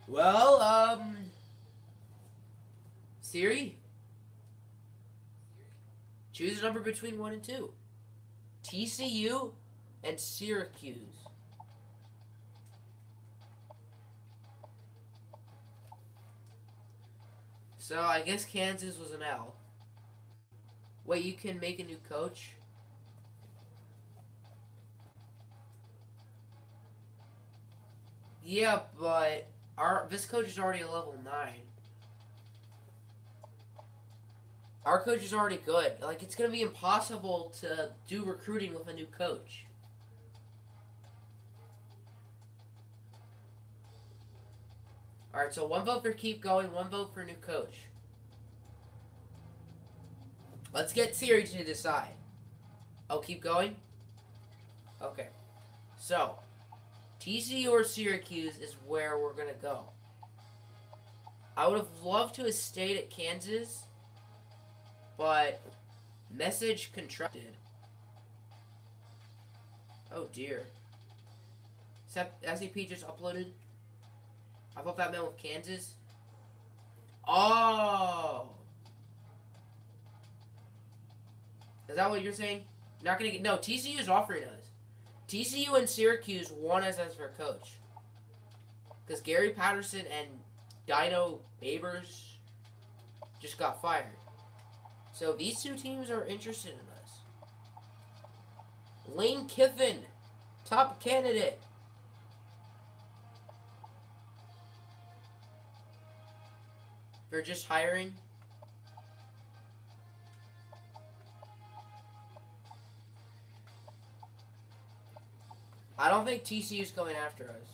Well, Siri? Choose a number between 1 and 2. TCU and Syracuse. So I guess Kansas was an L. Wait, you can make a new coach? Yeah, but this coach is already a level 9. Our coach is already good. Like, it's going to be impossible to do recruiting with a new coach. Alright, so 1 vote for keep going, 1 vote for new coach. Let's get Siri to decide. Oh, keep going? Okay. So, TCU or Syracuse is where we're going to go. I would have loved to have stayed at Kansas, but message contracted. Oh dear. SCP just uploaded. I thought that meant with Kansas. Oh! Is that what you're saying? You're not gonna get... No, TCU is offering us. TCU and Syracuse want us as their coach. Because Gary Patterson and Dino Babers just got fired. So these two teams are interested in us. Lane Kiffin, top candidate. They're just hiring. I don't think TCU's going after us.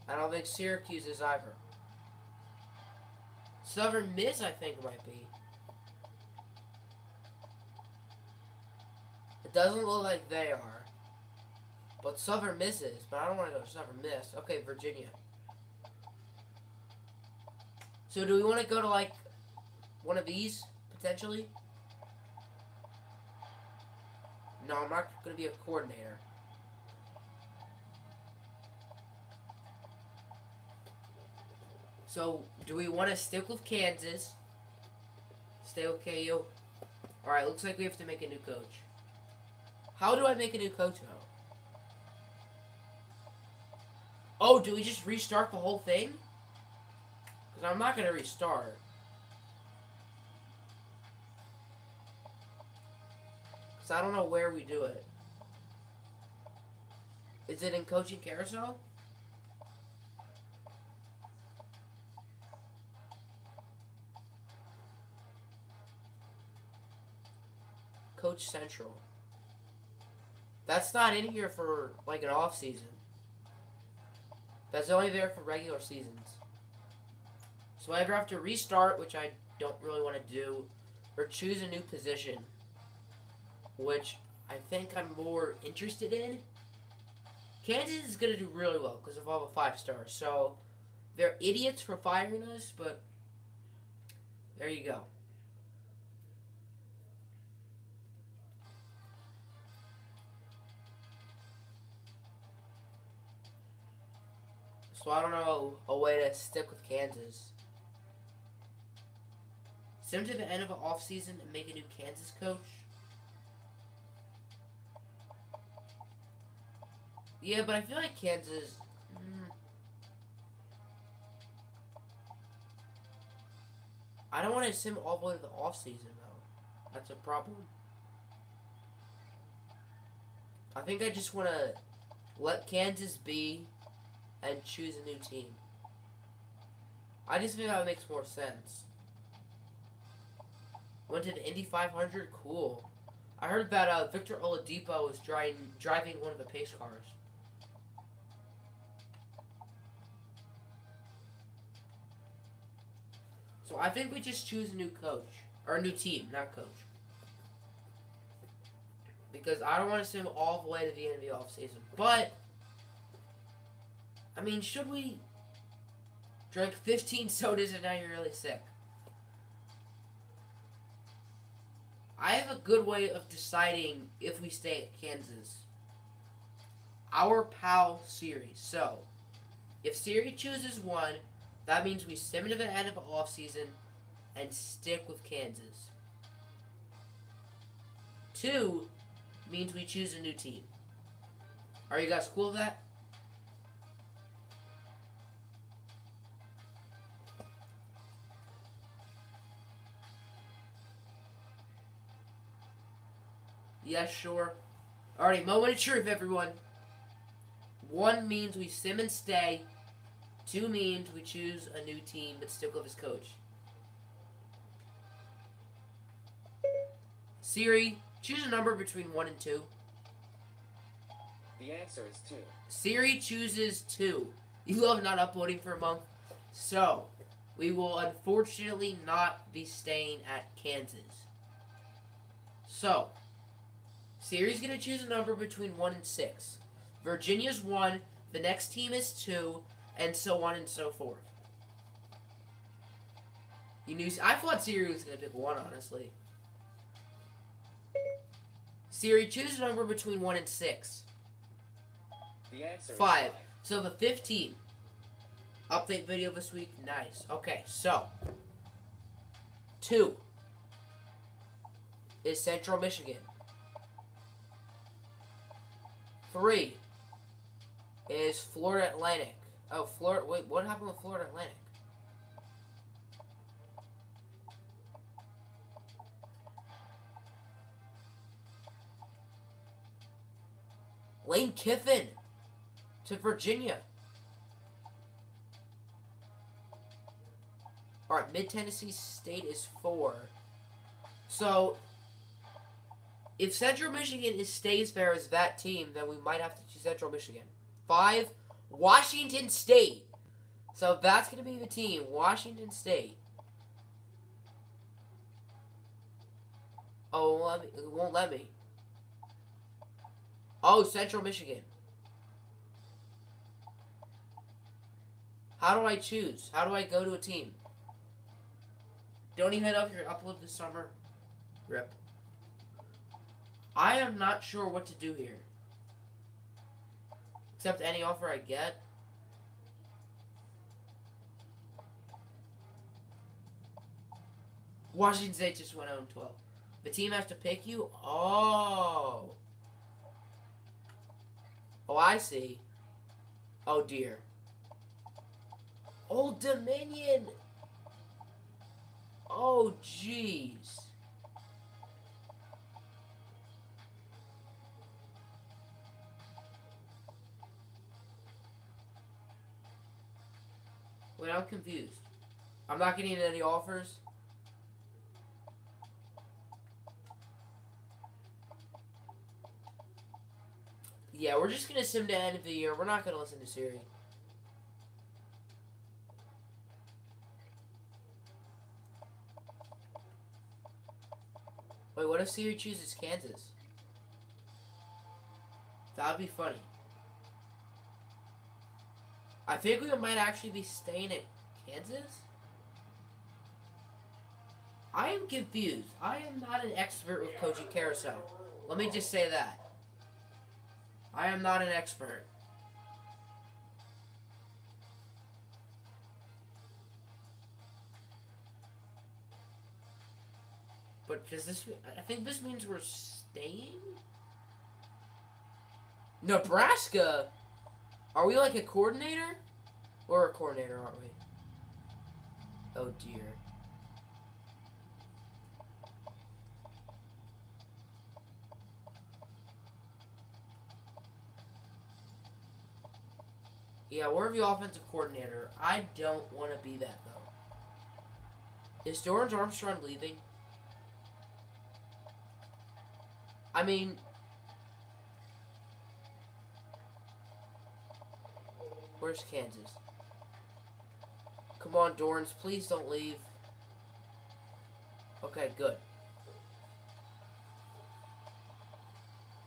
I don't think Syracuse is either. Southern Miss, I think, might be. It doesn't look like they are. But Southern Miss is. But I don't want to go to Southern Miss. Okay, Virginia. So do we want to go to, like, one of these, potentially? No, I'm not going to be a coordinator. So, do we want to stick with Kansas? Stay with KU? Alright, looks like we have to make a new coach. How do I make a new coach now? Oh, do we just restart the whole thing? Because I'm not going to restart. Because I don't know where we do it. Is it in Coaching Carousel? Coach Central. That's not in here for, like, an off-season. That's only there for regular seasons. So I either have to restart, which I don't really want to do, or choose a new position, which I think I'm more interested in. Kansas is going to do really well because of all the 5 stars. So they're idiots for firing us, but there you go. So I don't know a way to stick with Kansas. Send him to the end of the offseason and make a new Kansas coach. Yeah, but I feel like Kansas... I don't want to send him all the way to the offseason, though. That's a problem. I think I just want to let Kansas be and choose a new team. I just think that makes more sense. Went to the Indy 500? Cool. I heard that Victor Oladipo was driving one of the pace cars. So I think we just choose a new coach. Or a new team, not coach. Because I don't want to send him all the way to the end of the offseason. But, I mean, should we drink 15 sodas and now you're really sick? I have a good way of deciding if we stay at Kansas. Our pal Siri. So, if Siri chooses one, that means we send him to the end of the offseason and stick with Kansas. 2 means we choose a new team. Are you guys cool with that? Yeah, sure. Alright, moment of truth, everyone. 1 means we sim and stay. 2 means we choose a new team but stick with his coach. Siri, choose a number between 1 and 2. The answer is 2. Siri chooses 2. You love not uploading for a month. So, we will unfortunately not be staying at Kansas. So, Siri's going to choose a number between 1 and 6. Virginia's 1, the next team is 2, and so on and so forth. I thought Siri was going to pick 1, honestly. Siri, choose a number between 1 and 6. The answer 5. is 5. So the 15th update video this week. Nice. Okay, so 2 is Central Michigan. 3 is Florida Atlantic. Oh, Florida. Wait, what happened with Florida Atlantic? Lane Kiffin to Virginia. Alright, Mid-Tennessee State is 4. So, if Central Michigan stays there as that team, then we might have to choose Central Michigan. 5, Washington State. So that's going to be the team, Washington State. Oh, it won't let me. Oh, Central Michigan. How do I choose? How do I go to a team? Don't even know if you're upload this summer. Rip. I am not sure what to do here. Accept any offer I get. Washington State just went 0-12. The team has to pick you? Oh. Oh, I see. Oh, dear. Old Dominion. Oh, jeez. Wait, I'm confused. I'm not getting any offers? Yeah, we're just gonna sim to end of the year. We're not gonna listen to Siri. Wait, what if Siri chooses Kansas? That'd be funny. I think we might actually be staying at Kansas? I am confused. I am not an expert with coaching carousel. Let me just say that. I am not an expert. But does this... I think this means we're staying? Nebraska? Are we like a coordinator? We're a coordinator, aren't we? Oh dear. Yeah, we're the offensive coordinator. I don't want to be that, though. Is Dorrance Armstrong leaving? I mean... Where's Kansas? Come on, Dorrance. Please don't leave. Okay, good.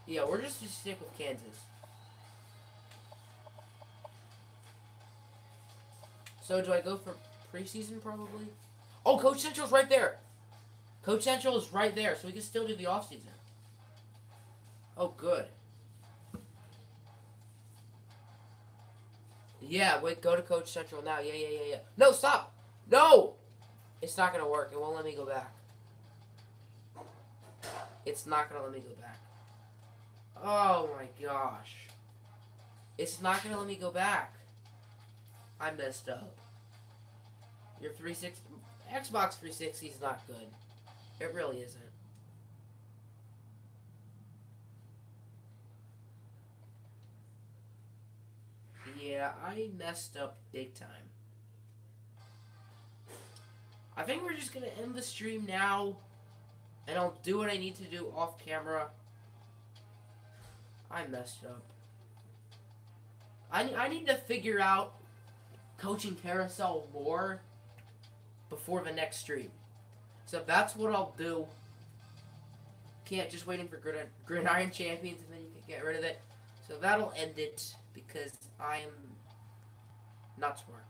Yeah, we're just to stick with Kansas. So, do I go for preseason, probably? Oh, Coach Central's right there! Coach Central is right there, so we can still do the offseason. Oh, good. Yeah, wait, go to Coach Central now. Yeah. No, stop! No! It's not gonna work. It won't let me go back. It's not gonna let me go back. Oh my gosh. It's not gonna let me go back. I messed up. Your 360... Xbox 360 is not good. It really isn't. Yeah, I messed up big time. I think we're just gonna end the stream now, and I'll do what I need to do off camera. I messed up. I need to figure out coaching carousel more before the next stream. So that's what I'll do. Can't just waiting for Gridiron Champions and then you can get rid of it. So that'll end it because I'm not smart.